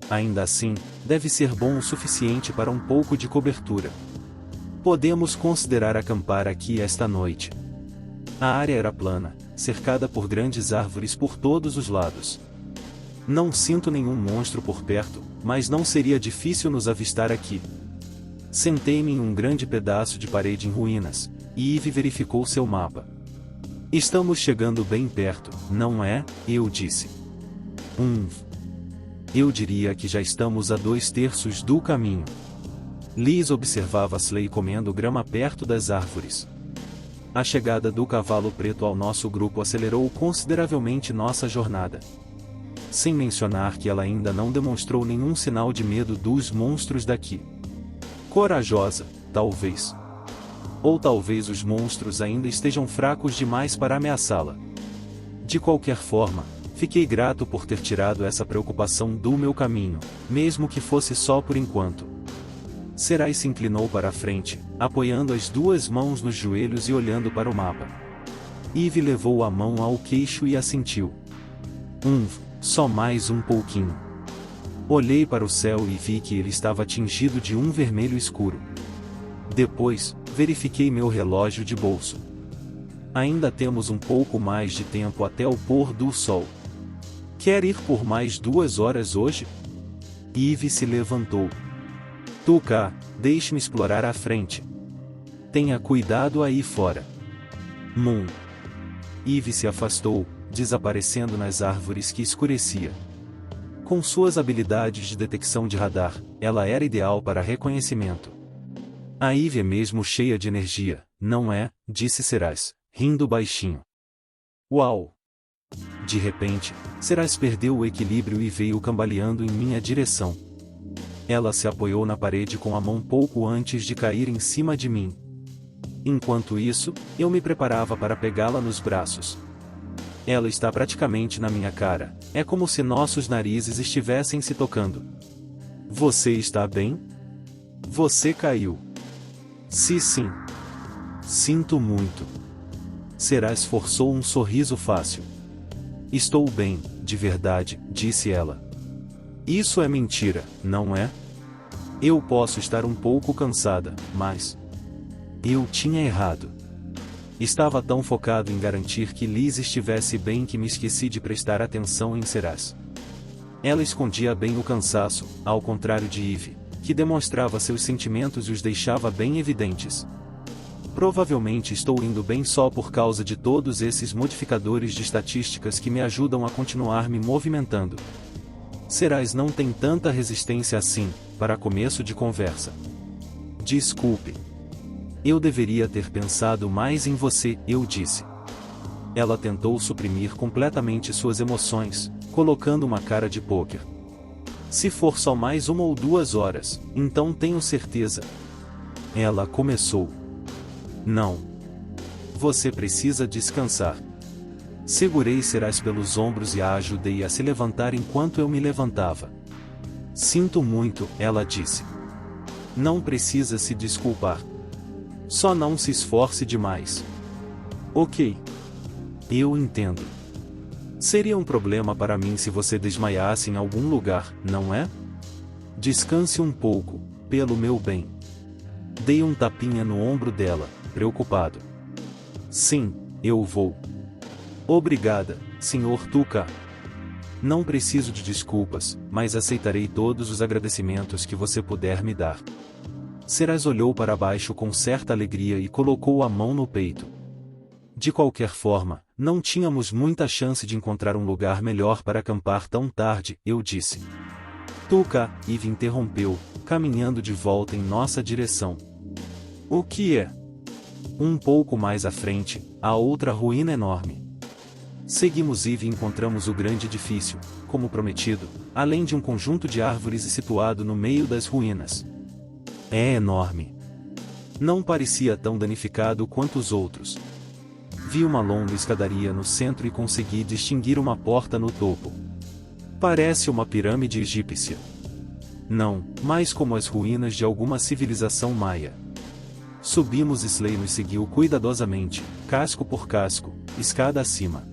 Ainda assim, deve ser bom o suficiente para um pouco de cobertura. Podemos considerar acampar aqui esta noite. A área era plana, cercada por grandes árvores por todos os lados. Não sinto nenhum monstro por perto, mas não seria difícil nos avistar aqui. Sentei-me em um grande pedaço de parede em ruínas, e Ivy verificou seu mapa. Estamos chegando bem perto, não é? Eu disse. Eu diria que já estamos a 2/3 do caminho. Liz observava Slay comendo grama perto das árvores. A chegada do cavalo preto ao nosso grupo acelerou consideravelmente nossa jornada. Sem mencionar que ela ainda não demonstrou nenhum sinal de medo dos monstros daqui. Corajosa, talvez. Ou talvez os monstros ainda estejam fracos demais para ameaçá-la. De qualquer forma, fiquei grato por ter tirado essa preocupação do meu caminho, mesmo que fosse só por enquanto. Sarai se inclinou para a frente, apoiando as duas mãos nos joelhos e olhando para o mapa. Eve levou a mão ao queixo e assentiu. Só mais um pouquinho. Olhei para o céu e vi que ele estava tingido de um vermelho escuro. Depois, verifiquei meu relógio de bolso. Ainda temos um pouco mais de tempo até o pôr do sol. Quer ir por mais 2 horas hoje? Eve se levantou. Tuca, deixe-me explorar a frente. Tenha cuidado aí fora. Moon. Eve se afastou, desaparecendo nas árvores que escurecia. Com suas habilidades de detecção de radar, ela era ideal para reconhecimento. A Eve é mesmo cheia de energia, não é? Disse Seraz, rindo baixinho. Uau! De repente, Seraz perdeu o equilíbrio e veio cambaleando em minha direção. Ela se apoiou na parede com a mão pouco antes de cair em cima de mim. Enquanto isso, eu me preparava para pegá-la nos braços. Ela está praticamente na minha cara, é como se nossos narizes estivessem se tocando. Você está bem? Você caiu. Sim. Sinto muito. Seraz forçou um sorriso fácil. Estou bem, de verdade, disse ela. Isso é mentira, não é? Eu posso estar um pouco cansada, mas... Eu tinha errado. Estava tão focado em garantir que Liz estivesse bem que me esqueci de prestar atenção em Seraz. Ela escondia bem o cansaço, ao contrário de Eve, que demonstrava seus sentimentos e os deixava bem evidentes. Provavelmente estou indo bem só por causa de todos esses modificadores de estatísticas que me ajudam a continuar me movimentando. Seraz não tem tanta resistência assim, para começo de conversa. Desculpe. Eu deveria ter pensado mais em você, eu disse. Ela tentou suprimir completamente suas emoções, colocando uma cara de pôquer. Se for só mais 1 ou 2 horas, então tenho certeza. Ela começou. Não. Você precisa descansar. Segurei Seraz pelos ombros e a ajudei a se levantar enquanto eu me levantava. Sinto muito, ela disse. Não precisa se desculpar. Só não se esforce demais. Ok. Eu entendo. Seria um problema para mim se você desmaiasse em algum lugar, não é? Descanse um pouco, pelo meu bem. Dei um tapinha no ombro dela, preocupado. Sim, eu vou. Obrigada, Sr. Tuca. Não preciso de desculpas, mas aceitarei todos os agradecimentos que você puder me dar. Seraz olhou para baixo com certa alegria e colocou a mão no peito. De qualquer forma, não tínhamos muita chance de encontrar um lugar melhor para acampar tão tarde, eu disse. Tuca, Eve interrompeu, caminhando de volta em nossa direção. O que é? Um pouco mais à frente, há outra ruína enorme. Seguimos Eve e encontramos o grande edifício, como prometido, além de um conjunto de árvores situado no meio das ruínas. É enorme. Não parecia tão danificado quanto os outros. Vi uma longa escadaria no centro e consegui distinguir uma porta no topo. Parece uma pirâmide egípcia. Não, mas como as ruínas de alguma civilização maia. Subimos e Slay nos seguiu cuidadosamente, casco por casco, escada acima.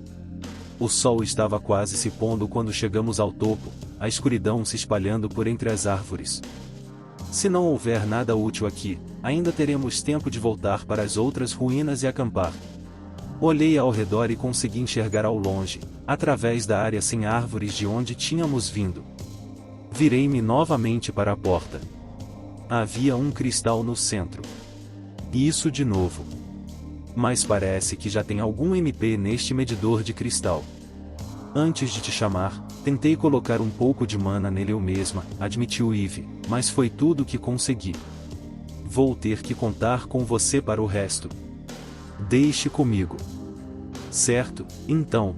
O sol estava quase se pondo quando chegamos ao topo, a escuridão se espalhando por entre as árvores. Se não houver nada útil aqui, ainda teremos tempo de voltar para as outras ruínas e acampar. Olhei ao redor e consegui enxergar ao longe, através da área sem árvores de onde tínhamos vindo. Virei-me novamente para a porta. Havia um cristal no centro. Isso de novo. Mas parece que já tem algum MP neste medidor de cristal. Antes de te chamar, tentei colocar um pouco de mana nele eu mesma, admitiu Eve, mas foi tudo o que consegui. Vou ter que contar com você para o resto. Deixe comigo. Certo, então.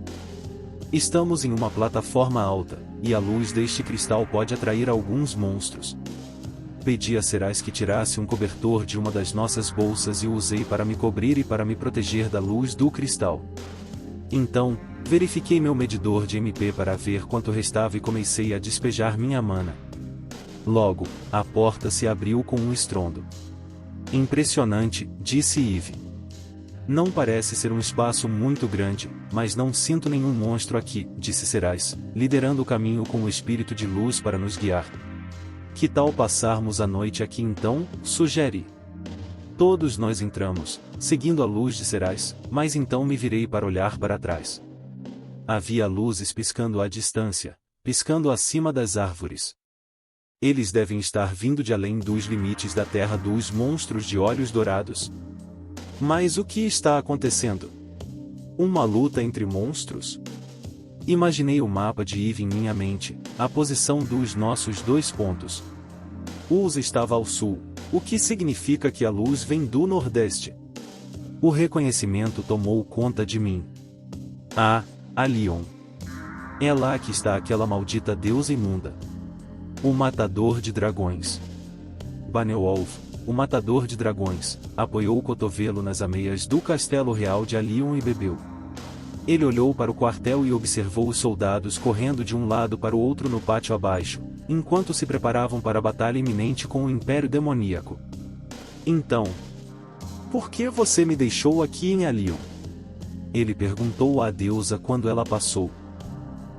Estamos em uma plataforma alta, e a luz deste cristal pode atrair alguns monstros. Pedi a Cerais que tirasse um cobertor de uma das nossas bolsas e o usei para me cobrir e para me proteger da luz do cristal. Então, verifiquei meu medidor de MP para ver quanto restava e comecei a despejar minha mana. Logo, a porta se abriu com um estrondo. Impressionante, disse Eve. Não parece ser um espaço muito grande, mas não sinto nenhum monstro aqui, disse Cerais, liderando o caminho com o espírito de luz para nos guiar. Que tal passarmos a noite aqui então? Sugere. Todos nós entramos, seguindo a luz de Cerais, mas então me virei para olhar para trás. Havia luzes piscando à distância, piscando acima das árvores. Eles devem estar vindo de além dos limites da terra dos monstros de olhos dourados. Mas o que está acontecendo? Uma luta entre monstros? Imaginei o mapa de Eve em minha mente, a posição dos nossos 2 pontos. Usa estava ao sul, o que significa que a luz vem do nordeste. O reconhecimento tomou conta de mim. Ah, Alion. É lá que está aquela maldita deusa imunda. O matador de dragões. Beowulf, o matador de dragões, apoiou o cotovelo nas ameias do castelo real de Alion e bebeu. Ele olhou para o quartel e observou os soldados correndo de um lado para o outro no pátio abaixo, enquanto se preparavam para a batalha iminente com o Império Demoníaco. Então, por que você me deixou aqui em Alion? Ele perguntou à deusa quando ela passou.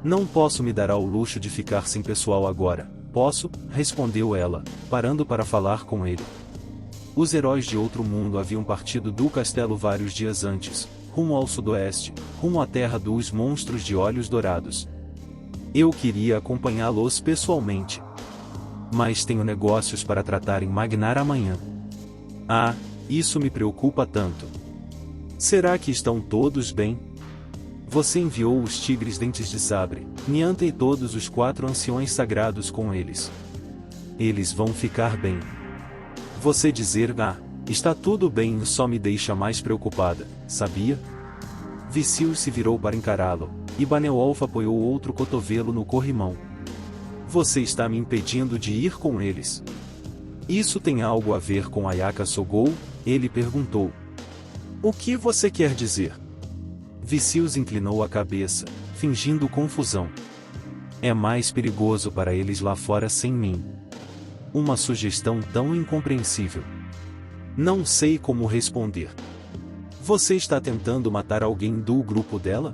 Não posso me dar ao luxo de ficar sem pessoal agora, posso? Respondeu ela, parando para falar com ele. Os heróis de outro mundo haviam partido do castelo vários dias antes, rumo ao sudoeste, rumo à terra dos monstros de olhos dourados. Eu queria acompanhá-los pessoalmente. Mas tenho negócios para tratar em Magnar amanhã. Ah, isso me preocupa tanto. Será que estão todos bem? Você enviou os tigres dentes de sabre, Nianta e todos os 4 anciões sagrados com eles. Eles vão ficar bem. Você dizer, está tudo bem só me deixa mais preocupada, sabia? Viseu se virou para encará-lo, e Beowulf apoiou outro cotovelo no corrimão. Você está me impedindo de ir com eles. Isso tem algo a ver com Ayaka Sogol? Ele perguntou. O que você quer dizer? Viseu inclinou a cabeça, fingindo confusão. É mais perigoso para eles lá fora sem mim. Uma sugestão tão incompreensível. Não sei como responder. Você está tentando matar alguém do grupo dela?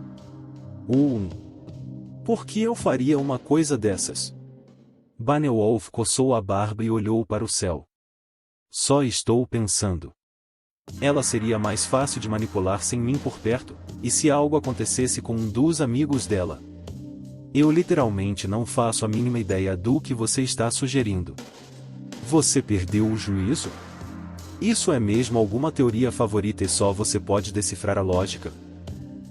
Por que eu faria uma coisa dessas? Beowulf coçou a barba e olhou para o céu. Só estou pensando. Ela seria mais fácil de manipular sem mim por perto, e se algo acontecesse com um dos amigos dela? Eu literalmente não faço a mínima ideia do que você está sugerindo. Você perdeu o juízo? Isso é mesmo alguma teoria favorita e só você pode decifrar a lógica?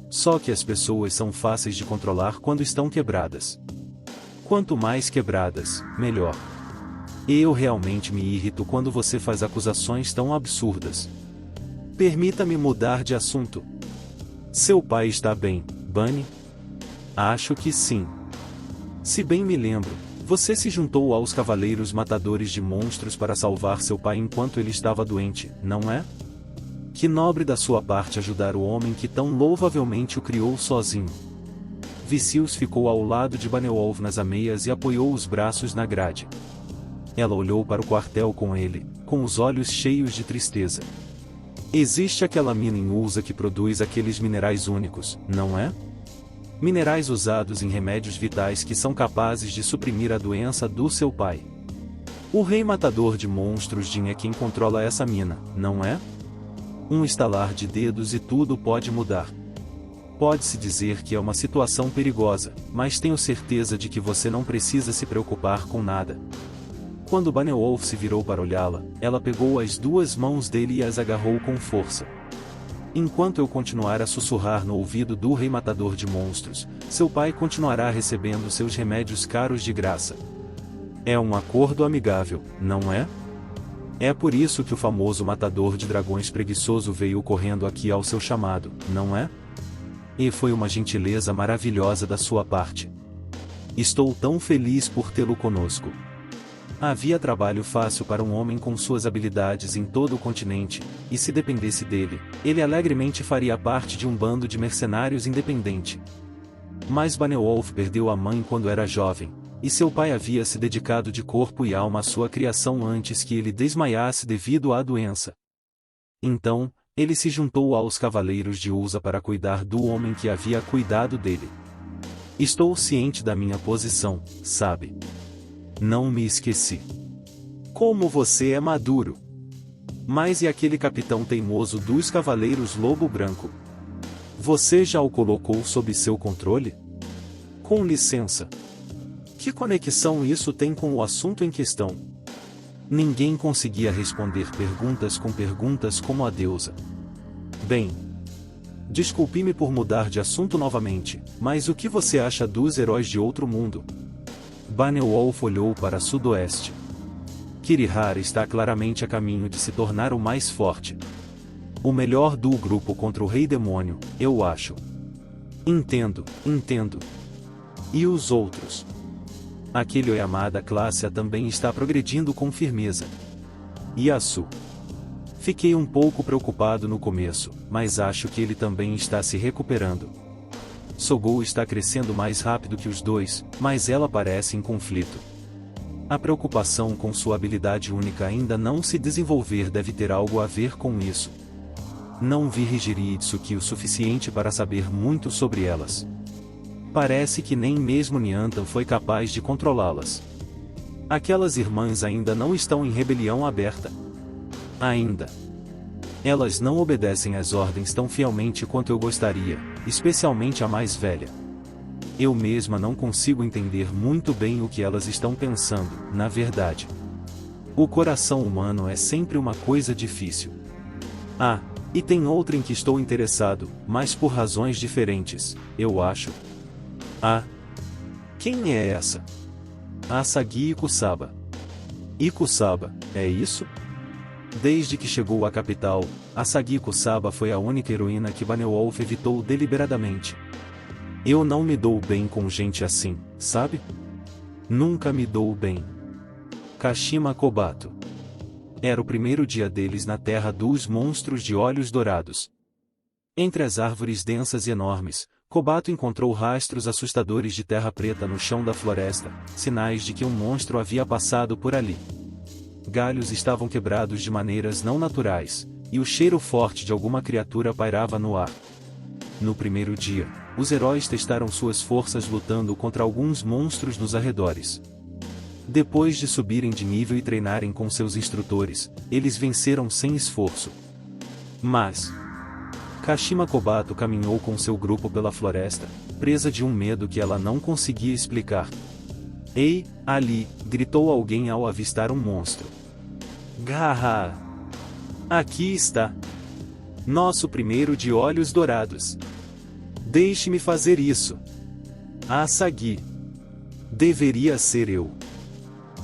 Só que as pessoas são fáceis de controlar quando estão quebradas. Quanto mais quebradas, melhor. Eu realmente me irrito quando você faz acusações tão absurdas. Permita-me mudar de assunto. Seu pai está bem, Bunny? Acho que sim. Se bem me lembro, você se juntou aos Cavaleiros Matadores de Monstros para salvar seu pai enquanto ele estava doente, não é? Que nobre da sua parte ajudar o homem que tão louvavelmente o criou sozinho. Viseu ficou ao lado de Beowulf nas ameias e apoiou os braços na grade. Ela olhou para o quartel com ele, com os olhos cheios de tristeza. Existe aquela mina em Ulza que produz aqueles minerais únicos, não é? Minerais usados em remédios vitais que são capazes de suprimir a doença do seu pai. O rei matador de monstros Jin é quem controla essa mina, não é? Um estalar de dedos e tudo pode mudar. Pode-se dizer que é uma situação perigosa, mas tenho certeza de que você não precisa se preocupar com nada. Quando Beowulf se virou para olhá-la, ela pegou as 2 mãos dele e as agarrou com força. Enquanto eu continuar a sussurrar no ouvido do Rei Matador de Monstros, seu pai continuará recebendo seus remédios caros de graça. É um acordo amigável, não é? É por isso que o famoso matador de dragões preguiçoso veio correndo aqui ao seu chamado, não é? E foi uma gentileza maravilhosa da sua parte. Estou tão feliz por tê-lo conosco. Havia trabalho fácil para um homem com suas habilidades em todo o continente, e se dependesse dele, ele alegremente faria parte de um bando de mercenários independente. Mas Beowulf perdeu a mãe quando era jovem, e seu pai havia se dedicado de corpo e alma à sua criação antes que ele desmaiasse devido à doença. Então, ele se juntou aos cavaleiros de Usa para cuidar do homem que havia cuidado dele. Estou ciente da minha posição, sabe? Não me esqueci. Como você é maduro! Mas e aquele capitão teimoso dos Cavaleiros Lobo Branco? Você já o colocou sob seu controle? Com licença. Que conexão isso tem com o assunto em questão? Ninguém conseguia responder perguntas com perguntas como a deusa. Bem, desculpe-me por mudar de assunto novamente, mas o que você acha dos heróis de outro mundo? Beowulf olhou para sudoeste. Kirihar está claramente a caminho de se tornar o mais forte. O melhor do grupo contra o Rei Demônio, eu acho. Entendo. E os outros? Aquele Oyamada classe A também está progredindo com firmeza. Yasu. Fiquei um pouco preocupado no começo, mas acho que ele também está se recuperando. Sogou está crescendo mais rápido que os dois, mas ela parece em conflito. A preocupação com sua habilidade única ainda não se desenvolver deve ter algo a ver com isso. Não vi Hijiritsuki o suficiente para saber muito sobre elas. Parece que nem mesmo Niantan foi capaz de controlá-las. Aquelas irmãs ainda não estão em rebelião aberta. Ainda. Elas não obedecem às ordens tão fielmente quanto eu gostaria, especialmente a mais velha. Eu mesma não consigo entender muito bem o que elas estão pensando, na verdade. O coração humano é sempre uma coisa difícil. Ah, e tem outra em que estou interessado, mas por razões diferentes, eu acho. Ah. Quem é essa? Asagi Ikusaba. Ikusaba, é isso? Desde que chegou à capital, Asagi Ikusaba foi a única heroína que Beowulf evitou deliberadamente. Eu não me dou bem com gente assim, sabe? Nunca me dou bem. Kashima Kobato. Era o primeiro dia deles na terra dos monstros de olhos dourados. Entre as árvores densas e enormes, Kobato encontrou rastros assustadores de terra preta no chão da floresta, sinais de que um monstro havia passado por ali. Galhos estavam quebrados de maneiras não naturais, e o cheiro forte de alguma criatura pairava no ar. No primeiro dia, os heróis testaram suas forças lutando contra alguns monstros nos arredores. Depois de subirem de nível e treinarem com seus instrutores, eles venceram sem esforço. Mas Kashima Kobato caminhou com seu grupo pela floresta, presa de um medo que ela não conseguia explicar. Ei, ali! Gritou alguém ao avistar um monstro. Gaha! Aqui está! Nosso primeiro de olhos dourados! Deixe-me fazer isso! Asagi! Deveria ser eu!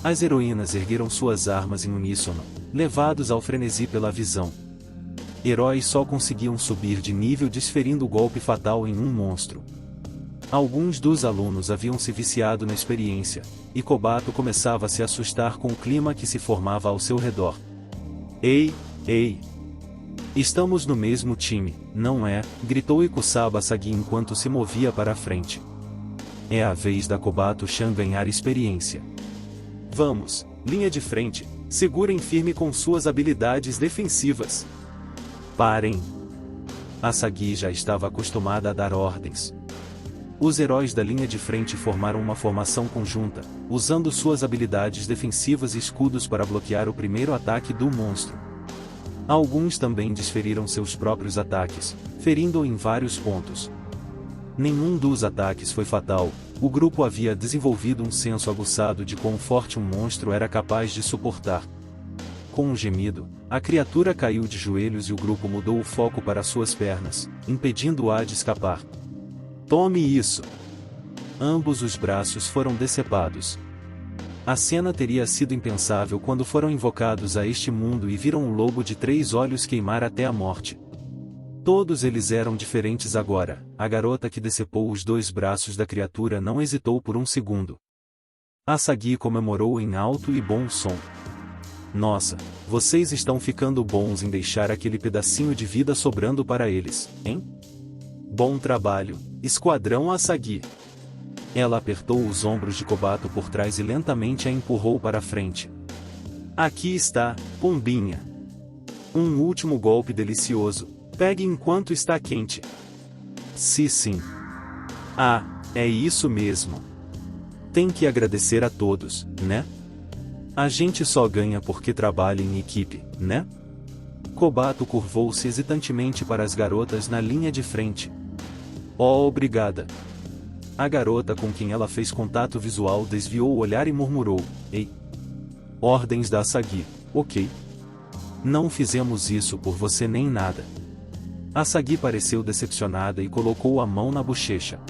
As heroínas ergueram suas armas em uníssono, levados ao frenesi pela visão. Heróis só conseguiam subir de nível desferindo o golpe fatal em um monstro. Alguns dos alunos haviam se viciado na experiência, e Kobato começava a se assustar com o clima que se formava ao seu redor. Ei! Estamos no mesmo time, não é? Gritou Ikusaba Asagi enquanto se movia para a frente. É a vez da Kobato-chan ganhar experiência. Vamos, linha de frente, segurem firme com suas habilidades defensivas. Parem! Asagi já estava acostumada a dar ordens. Os heróis da linha de frente formaram uma formação conjunta, usando suas habilidades defensivas e escudos para bloquear o primeiro ataque do monstro. Alguns também desferiram seus próprios ataques, ferindo-o em vários pontos. Nenhum dos ataques foi fatal, o grupo havia desenvolvido um senso aguçado de quão forte um monstro era capaz de suportar. Com um gemido, a criatura caiu de joelhos e o grupo mudou o foco para suas pernas, impedindo-a de escapar. Tome isso! Ambos os braços foram decepados. A cena teria sido impensável quando foram invocados a este mundo e viram um lobo de 3 olhos queimar até a morte. Todos eles eram diferentes agora. A garota que decepou os 2 braços da criatura não hesitou por um segundo. Asagi comemorou em alto e bom som. Nossa, vocês estão ficando bons em deixar aquele pedacinho de vida sobrando para eles, hein? Bom trabalho, Esquadrão Asagi. Ela apertou os ombros de Kobato por trás e lentamente a empurrou para a frente. Aqui está, pombinha. Um último golpe delicioso. Pegue enquanto está quente. Sim. Ah, é isso mesmo. Tem que agradecer a todos, né? A gente só ganha porque trabalha em equipe, né? Kobato curvou-se hesitantemente para as garotas na linha de frente. Oh, obrigada. A garota com quem ela fez contato visual desviou o olhar e murmurou: Ei. Ordens da Asagi, ok. Não fizemos isso por você nem nada. Asagi pareceu decepcionada e colocou a mão na bochecha.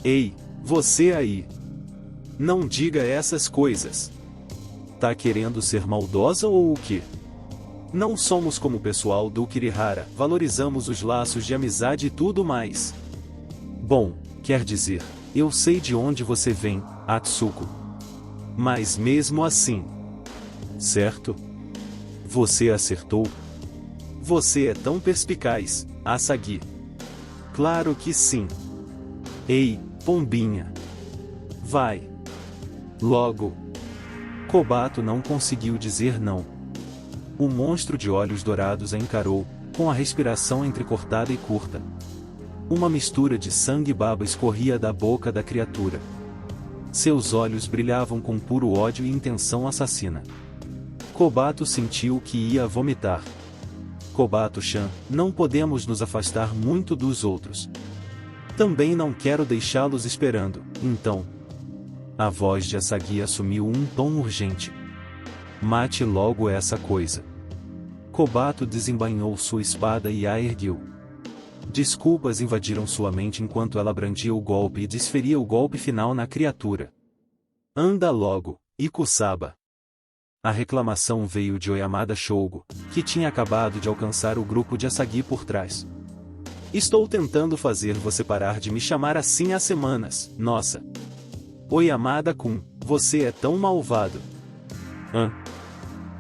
Ei, você aí. Não diga essas coisas. Tá querendo ser maldosa ou o quê? Não somos como o pessoal do Kirihara, valorizamos os laços de amizade e tudo mais. Bom, quer dizer, eu sei de onde você vem, Atsuko. Mas mesmo assim. Certo? Você acertou? Você é tão perspicaz, Asagi. Claro que sim. Ei, pombinha. Vai. Logo. Kobato não conseguiu dizer não. O monstro de olhos dourados a encarou, com a respiração entrecortada e curta. Uma mistura de sangue e baba escorria da boca da criatura. Seus olhos brilhavam com puro ódio e intenção assassina. Kobato sentiu que ia vomitar. Kobato-chan, não podemos nos afastar muito dos outros. Também não quero deixá-los esperando, então. A voz de Asagi assumiu um tom urgente. Mate logo essa coisa. Kobato desembainhou sua espada e a ergueu. Desculpas invadiram sua mente enquanto ela brandia o golpe e desferia o golpe final na criatura. Anda logo, Ikusaba. A reclamação veio de Oyamada Shougo, que tinha acabado de alcançar o grupo de Asagi por trás. Estou tentando fazer você parar de me chamar assim há semanas, nossa. Oyamada-kun, você é tão malvado.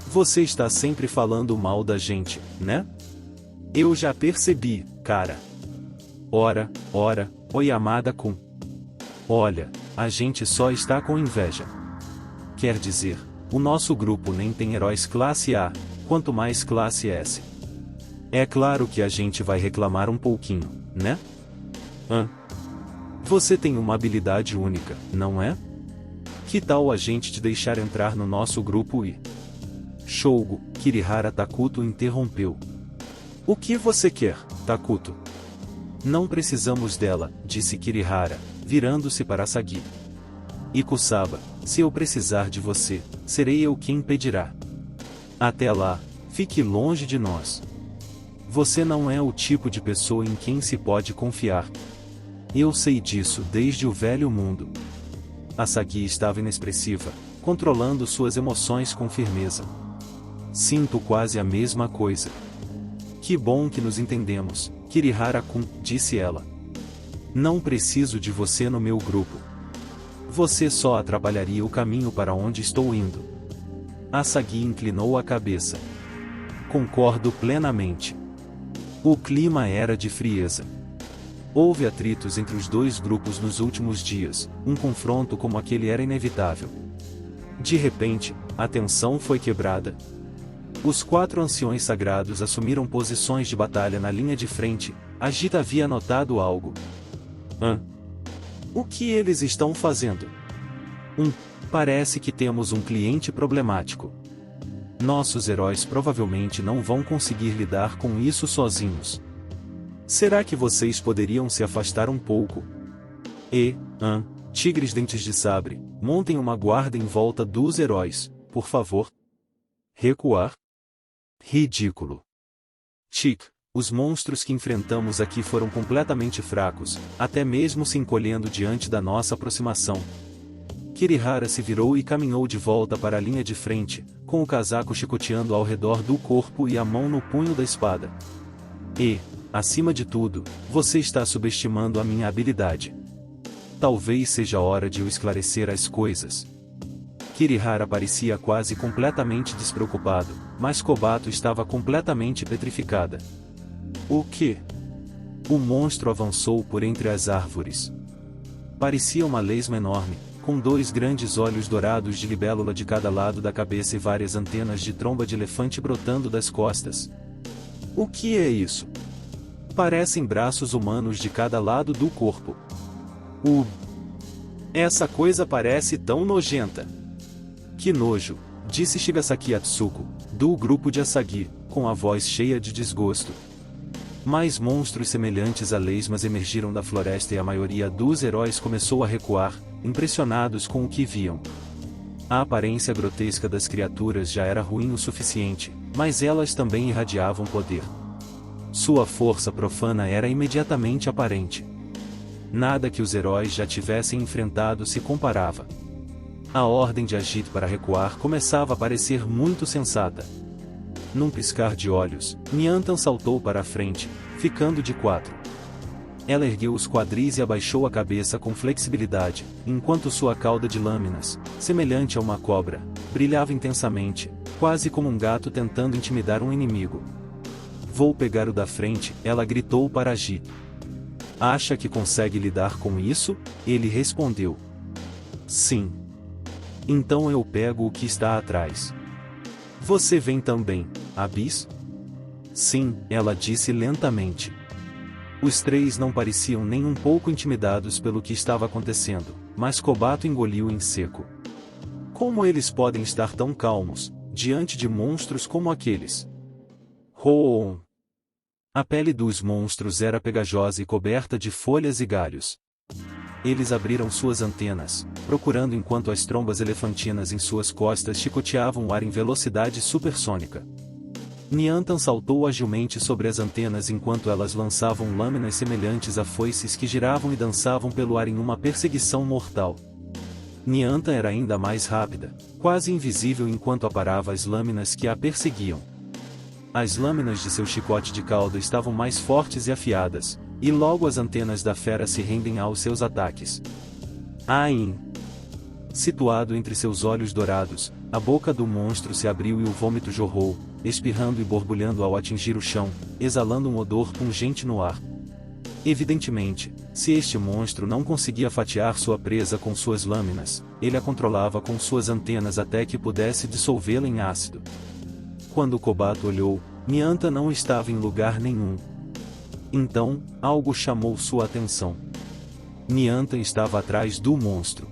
Você está sempre falando mal da gente, né? Eu já percebi, cara. Ora, Oyamada-kun. Olha, a gente só está com inveja. Quer dizer, o nosso grupo nem tem heróis classe A, quanto mais classe S. É claro que a gente vai reclamar um pouquinho, né? Você tem uma habilidade única, não é? Que tal a gente te deixar entrar no nosso grupo e... Shougo, Kirihara Takuto interrompeu. O que você quer, Takuto? Não precisamos dela, disse Kirihara, virando-se para Asagi. Ikusaba, se eu precisar de você, serei eu quem impedirá. Até lá, fique longe de nós. Você não é o tipo de pessoa em quem se pode confiar. Eu sei disso desde o velho mundo. Asagi estava inexpressiva, controlando suas emoções com firmeza. Sinto quase a mesma coisa. Que bom que nos entendemos, Kirihara-kun, disse ela. Não preciso de você no meu grupo. Você só atrapalharia o caminho para onde estou indo. Asagi inclinou a cabeça. Concordo plenamente. O clima era de frieza. Houve atritos entre os 2 grupos nos últimos dias, um confronto como aquele era inevitável. De repente, a tensão foi quebrada. Os 4 anciões sagrados assumiram posições de batalha na linha de frente. Agita havia notado algo. O que eles estão fazendo? Parece que temos um cliente problemático. Nossos heróis provavelmente não vão conseguir lidar com isso sozinhos. Será que vocês poderiam se afastar um pouco? Tigres Dentes de Sabre, montem uma guarda em volta dos heróis, por favor. Recuar? Ridículo. Chick, os monstros que enfrentamos aqui foram completamente fracos, até mesmo se encolhendo diante da nossa aproximação. Kirihara se virou e caminhou de volta para a linha de frente, com o casaco chicoteando ao redor do corpo e a mão no punho da espada. E, acima de tudo, você está subestimando a minha habilidade. Talvez seja hora de eu esclarecer as coisas. Kirihara parecia quase completamente despreocupado, mas Kobato estava completamente petrificada. O quê? O monstro avançou por entre as árvores. Parecia uma lesma enorme, com 2 grandes olhos dourados de libélula de cada lado da cabeça e várias antenas de tromba de elefante brotando das costas. O que é isso? Parecem braços humanos de cada lado do corpo. Essa coisa parece tão nojenta. Que nojo, disse Shigasaki Atsuko, do grupo de Asagi, com a voz cheia de desgosto. Mais monstros semelhantes a lesmas emergiram da floresta e a maioria dos heróis começou a recuar, impressionados com o que viam. A aparência grotesca das criaturas já era ruim o suficiente, mas elas também irradiavam poder. Sua força profana era imediatamente aparente. Nada que os heróis já tivessem enfrentado se comparava. A ordem de Ajit para recuar começava a parecer muito sensata. Num piscar de olhos, Nyantan saltou para a frente, ficando de 4. Ela ergueu os quadris e abaixou a cabeça com flexibilidade, enquanto sua cauda de lâminas, semelhante a uma cobra, brilhava intensamente, quase como um gato tentando intimidar um inimigo. Vou pegar o da frente, ela gritou para Ajit. Acha que consegue lidar com isso? Ele respondeu. Sim. Então eu pego o que está atrás. Você vem também, Abyss? Sim, ela disse lentamente. Os 3 não pareciam nem um pouco intimidados pelo que estava acontecendo, mas Kobato engoliu em seco. Como eles podem estar tão calmos, diante de monstros como aqueles? Room. A pele dos monstros era pegajosa e coberta de folhas e galhos. Eles abriram suas antenas, procurando enquanto as trombas elefantinas em suas costas chicoteavam o ar em velocidade supersônica. Nyantan saltou agilmente sobre as antenas enquanto elas lançavam lâminas semelhantes a foices que giravam e dançavam pelo ar em uma perseguição mortal. Nyantan era ainda mais rápida, quase invisível enquanto aparava as lâminas que a perseguiam. As lâminas de seu chicote de cauda estavam mais fortes e afiadas, e logo as antenas da fera se rendem aos seus ataques. Ain! Situado entre seus olhos dourados, a boca do monstro se abriu e o vômito jorrou, espirrando e borbulhando ao atingir o chão, exalando um odor pungente no ar. Evidentemente, se este monstro não conseguia fatiar sua presa com suas lâminas, ele a controlava com suas antenas até que pudesse dissolvê-la em ácido. Quando Kobato olhou, Nyantan não estava em lugar nenhum. Então, algo chamou sua atenção. Nyantan estava atrás do monstro.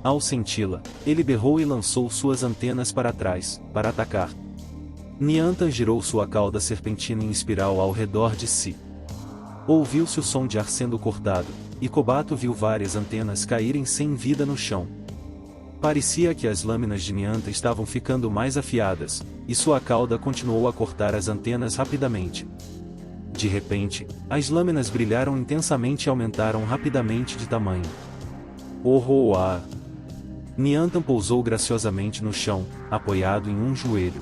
Ao senti-la, ele berrou e lançou suas antenas para trás, para atacar. Nyantan girou sua cauda serpentina em espiral ao redor de si. Ouviu-se o som de ar sendo cortado, e Kobato viu várias antenas caírem sem vida no chão. Parecia que as lâminas de Nyantan estavam ficando mais afiadas, e sua cauda continuou a cortar as antenas rapidamente. De repente, as lâminas brilharam intensamente e aumentaram rapidamente de tamanho. Horroa! Nyantan pousou graciosamente no chão, apoiado em um joelho.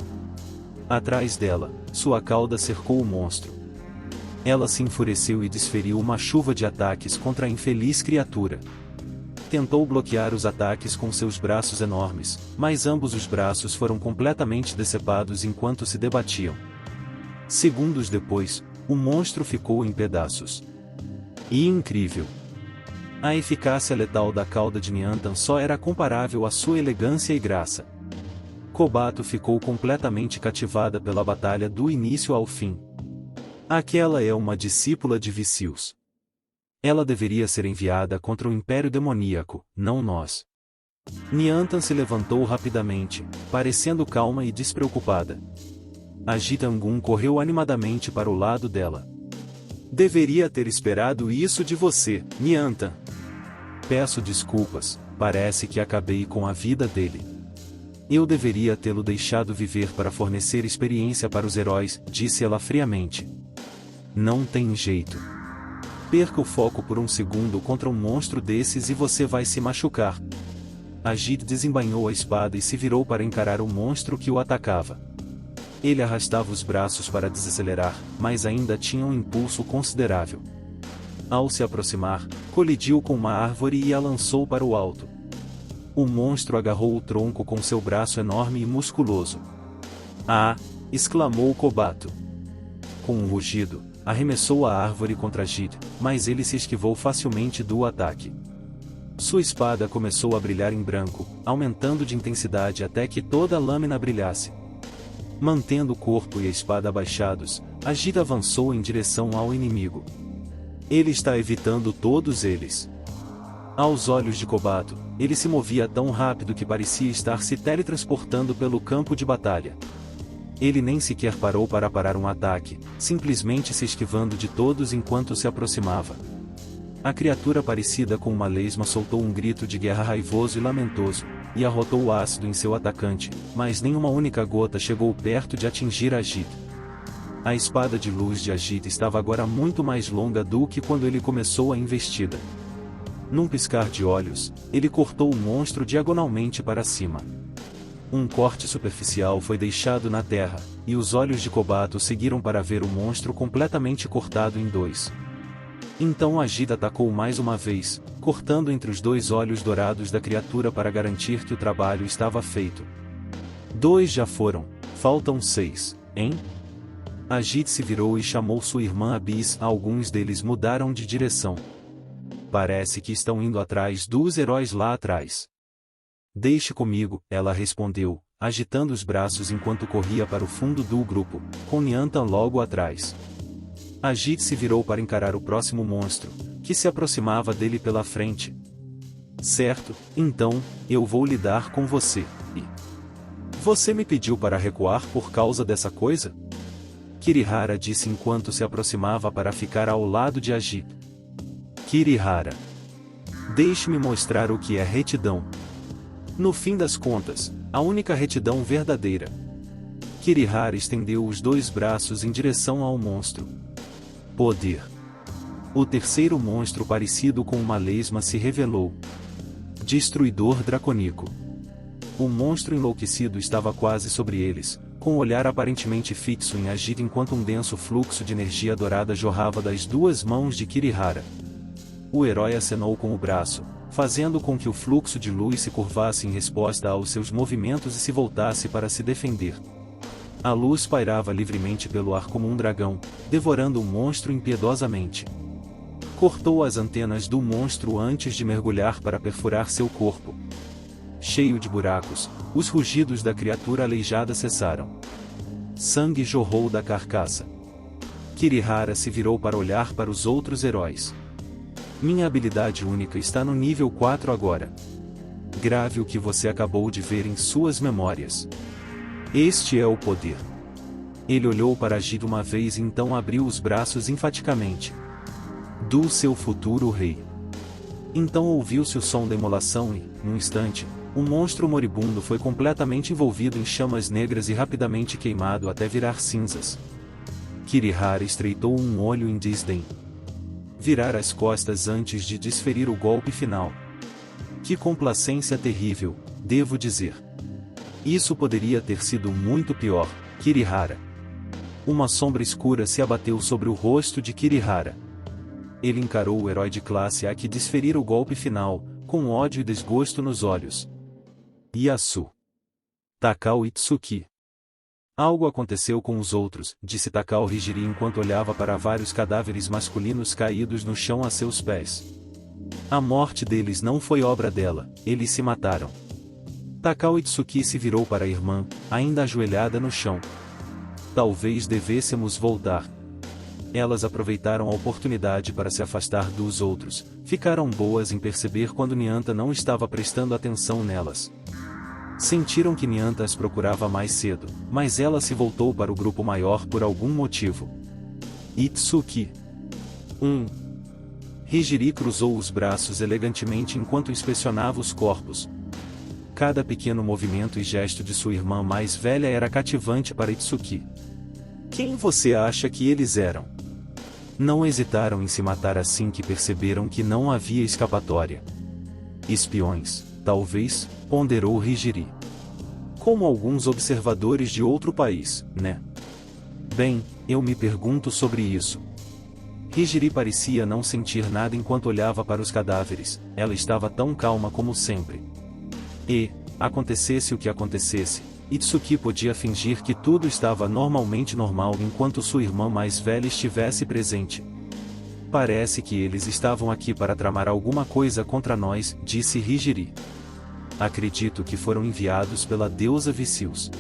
Atrás dela, sua cauda cercou o monstro. Ela se enfureceu e desferiu uma chuva de ataques contra a infeliz criatura. Tentou bloquear os ataques com seus braços enormes, mas ambos os braços foram completamente decepados enquanto se debatiam. Segundos depois, o monstro ficou em pedaços. E incrível! A eficácia letal da cauda de Nyantan só era comparável à sua elegância e graça. Kobato ficou completamente cativada pela batalha do início ao fim. Aquela é uma discípula de Vicious. Ela deveria ser enviada contra o Império Demoníaco, não nós. Nyantan se levantou rapidamente, parecendo calma e despreocupada. Ajit Angun correu animadamente para o lado dela. Deveria ter esperado isso de você, Nyantan. Peço desculpas, parece que acabei com a vida dele. Eu deveria tê-lo deixado viver para fornecer experiência para os heróis, disse ela friamente. Não tem jeito. Perca o foco por um segundo contra um monstro desses e você vai se machucar. Ajit desembainhou a espada e se virou para encarar o monstro que o atacava. Ele arrastava os braços para desacelerar, mas ainda tinha um impulso considerável. Ao se aproximar, colidiu com uma árvore e a lançou para o alto. O monstro agarrou o tronco com seu braço enorme e musculoso. Ah! Exclamou Kobato. Com um rugido, arremessou a árvore contra Ajit, mas ele se esquivou facilmente do ataque. Sua espada começou a brilhar em branco, aumentando de intensidade até que toda a lâmina brilhasse. Mantendo o corpo e a espada abaixados, Ajit avançou em direção ao inimigo. Ele está evitando todos eles. Aos olhos de Kobato, ele se movia tão rápido que parecia estar se teletransportando pelo campo de batalha. Ele nem sequer parou para parar um ataque, simplesmente se esquivando de todos enquanto se aproximava. A criatura parecida com uma lesma soltou um grito de guerra raivoso e lamentoso, e arrotou o ácido em seu atacante, mas nenhuma única gota chegou perto de atingir Ajit. A espada de luz de Ajit estava agora muito mais longa do que quando ele começou a investida. Num piscar de olhos, ele cortou o monstro diagonalmente para cima. Um corte superficial foi deixado na terra, e os olhos de Kobato seguiram para ver o monstro completamente cortado em dois. Então Ajit atacou mais uma vez, cortando entre os dois olhos dourados da criatura para garantir que o trabalho estava feito. 2 já foram, faltam 6, hein? Ajit se virou e chamou sua irmã Abyss. Alguns deles mudaram de direção. Parece que estão indo atrás dos heróis lá atrás. Deixe comigo, ela respondeu, agitando os braços enquanto corria para o fundo do grupo, com Niantan logo atrás. Ajit se virou para encarar o próximo monstro, que se aproximava dele pela frente. Certo, então, eu vou lidar com você, e... Você me pediu para recuar por causa dessa coisa? Kirihara disse enquanto se aproximava para ficar ao lado de Ajit. Kirihara. Deixe-me mostrar o que é retidão. No fim das contas, a única retidão verdadeira. Kirihara estendeu os 2 braços em direção ao monstro. Poder. O terceiro monstro parecido com uma lesma se revelou. Destruidor dracônico. O monstro enlouquecido estava quase sobre eles, com o olhar aparentemente fixo em Ajit enquanto um denso fluxo de energia dourada jorrava das 2 mãos de Kirihara. O herói acenou com o braço, fazendo com que o fluxo de luz se curvasse em resposta aos seus movimentos e se voltasse para se defender. A luz pairava livremente pelo ar como um dragão, devorando o monstro impiedosamente. Cortou as antenas do monstro antes de mergulhar para perfurar seu corpo. Cheio de buracos, os rugidos da criatura aleijada cessaram. Sangue jorrou da carcaça. Kirihara se virou para olhar para os outros heróis. Minha habilidade única está no nível 4 agora. Grave o que você acabou de ver em suas memórias. Este é o poder. Ele olhou para Ajit uma vez e então abriu os braços enfaticamente. Do seu futuro rei. Então ouviu-se o som da imolação e, num instante, o monstro moribundo foi completamente envolvido em chamas negras e rapidamente queimado até virar cinzas. Kirihara estreitou um olho em desdém. Virar as costas antes de desferir o golpe final. Que complacência terrível, devo dizer. Isso poderia ter sido muito pior, Kirihara. Uma sombra escura se abateu sobre o rosto de Kirihara. Ele encarou o herói de classe A que desferira o golpe final, com ódio e desgosto nos olhos. Yasu. Takao Itsuki. Algo aconteceu com os outros, disse Takao Hijiri enquanto olhava para vários cadáveres masculinos caídos no chão a seus pés. A morte deles não foi obra dela, eles se mataram. Takao Itsuki se virou para a irmã, ainda ajoelhada no chão. Talvez devêssemos voltar. Elas aproveitaram a oportunidade para se afastar dos outros, ficaram boas em perceber quando Nianta não estava prestando atenção nelas. Sentiram que Nianta as procurava mais cedo, mas ela se voltou para o grupo maior por algum motivo. Itsuki. Hijiri cruzou os braços elegantemente enquanto inspecionava os corpos. Cada pequeno movimento e gesto de sua irmã mais velha era cativante para Itsuki. Quem você acha que eles eram? Não hesitaram em se matar assim que perceberam que não havia escapatória. Espiões, talvez, ponderou Higiri. Como alguns observadores de outro país, né? Bem, eu me pergunto sobre isso. Higiri parecia não sentir nada enquanto olhava para os cadáveres, ela estava tão calma como sempre. E, acontecesse o que acontecesse, Itsuki podia fingir que tudo estava normalmente normal enquanto sua irmã mais velha estivesse presente. Parece que eles estavam aqui para tramar alguma coisa contra nós, disse Higiri. Acredito que foram enviados pela deusa Vicious.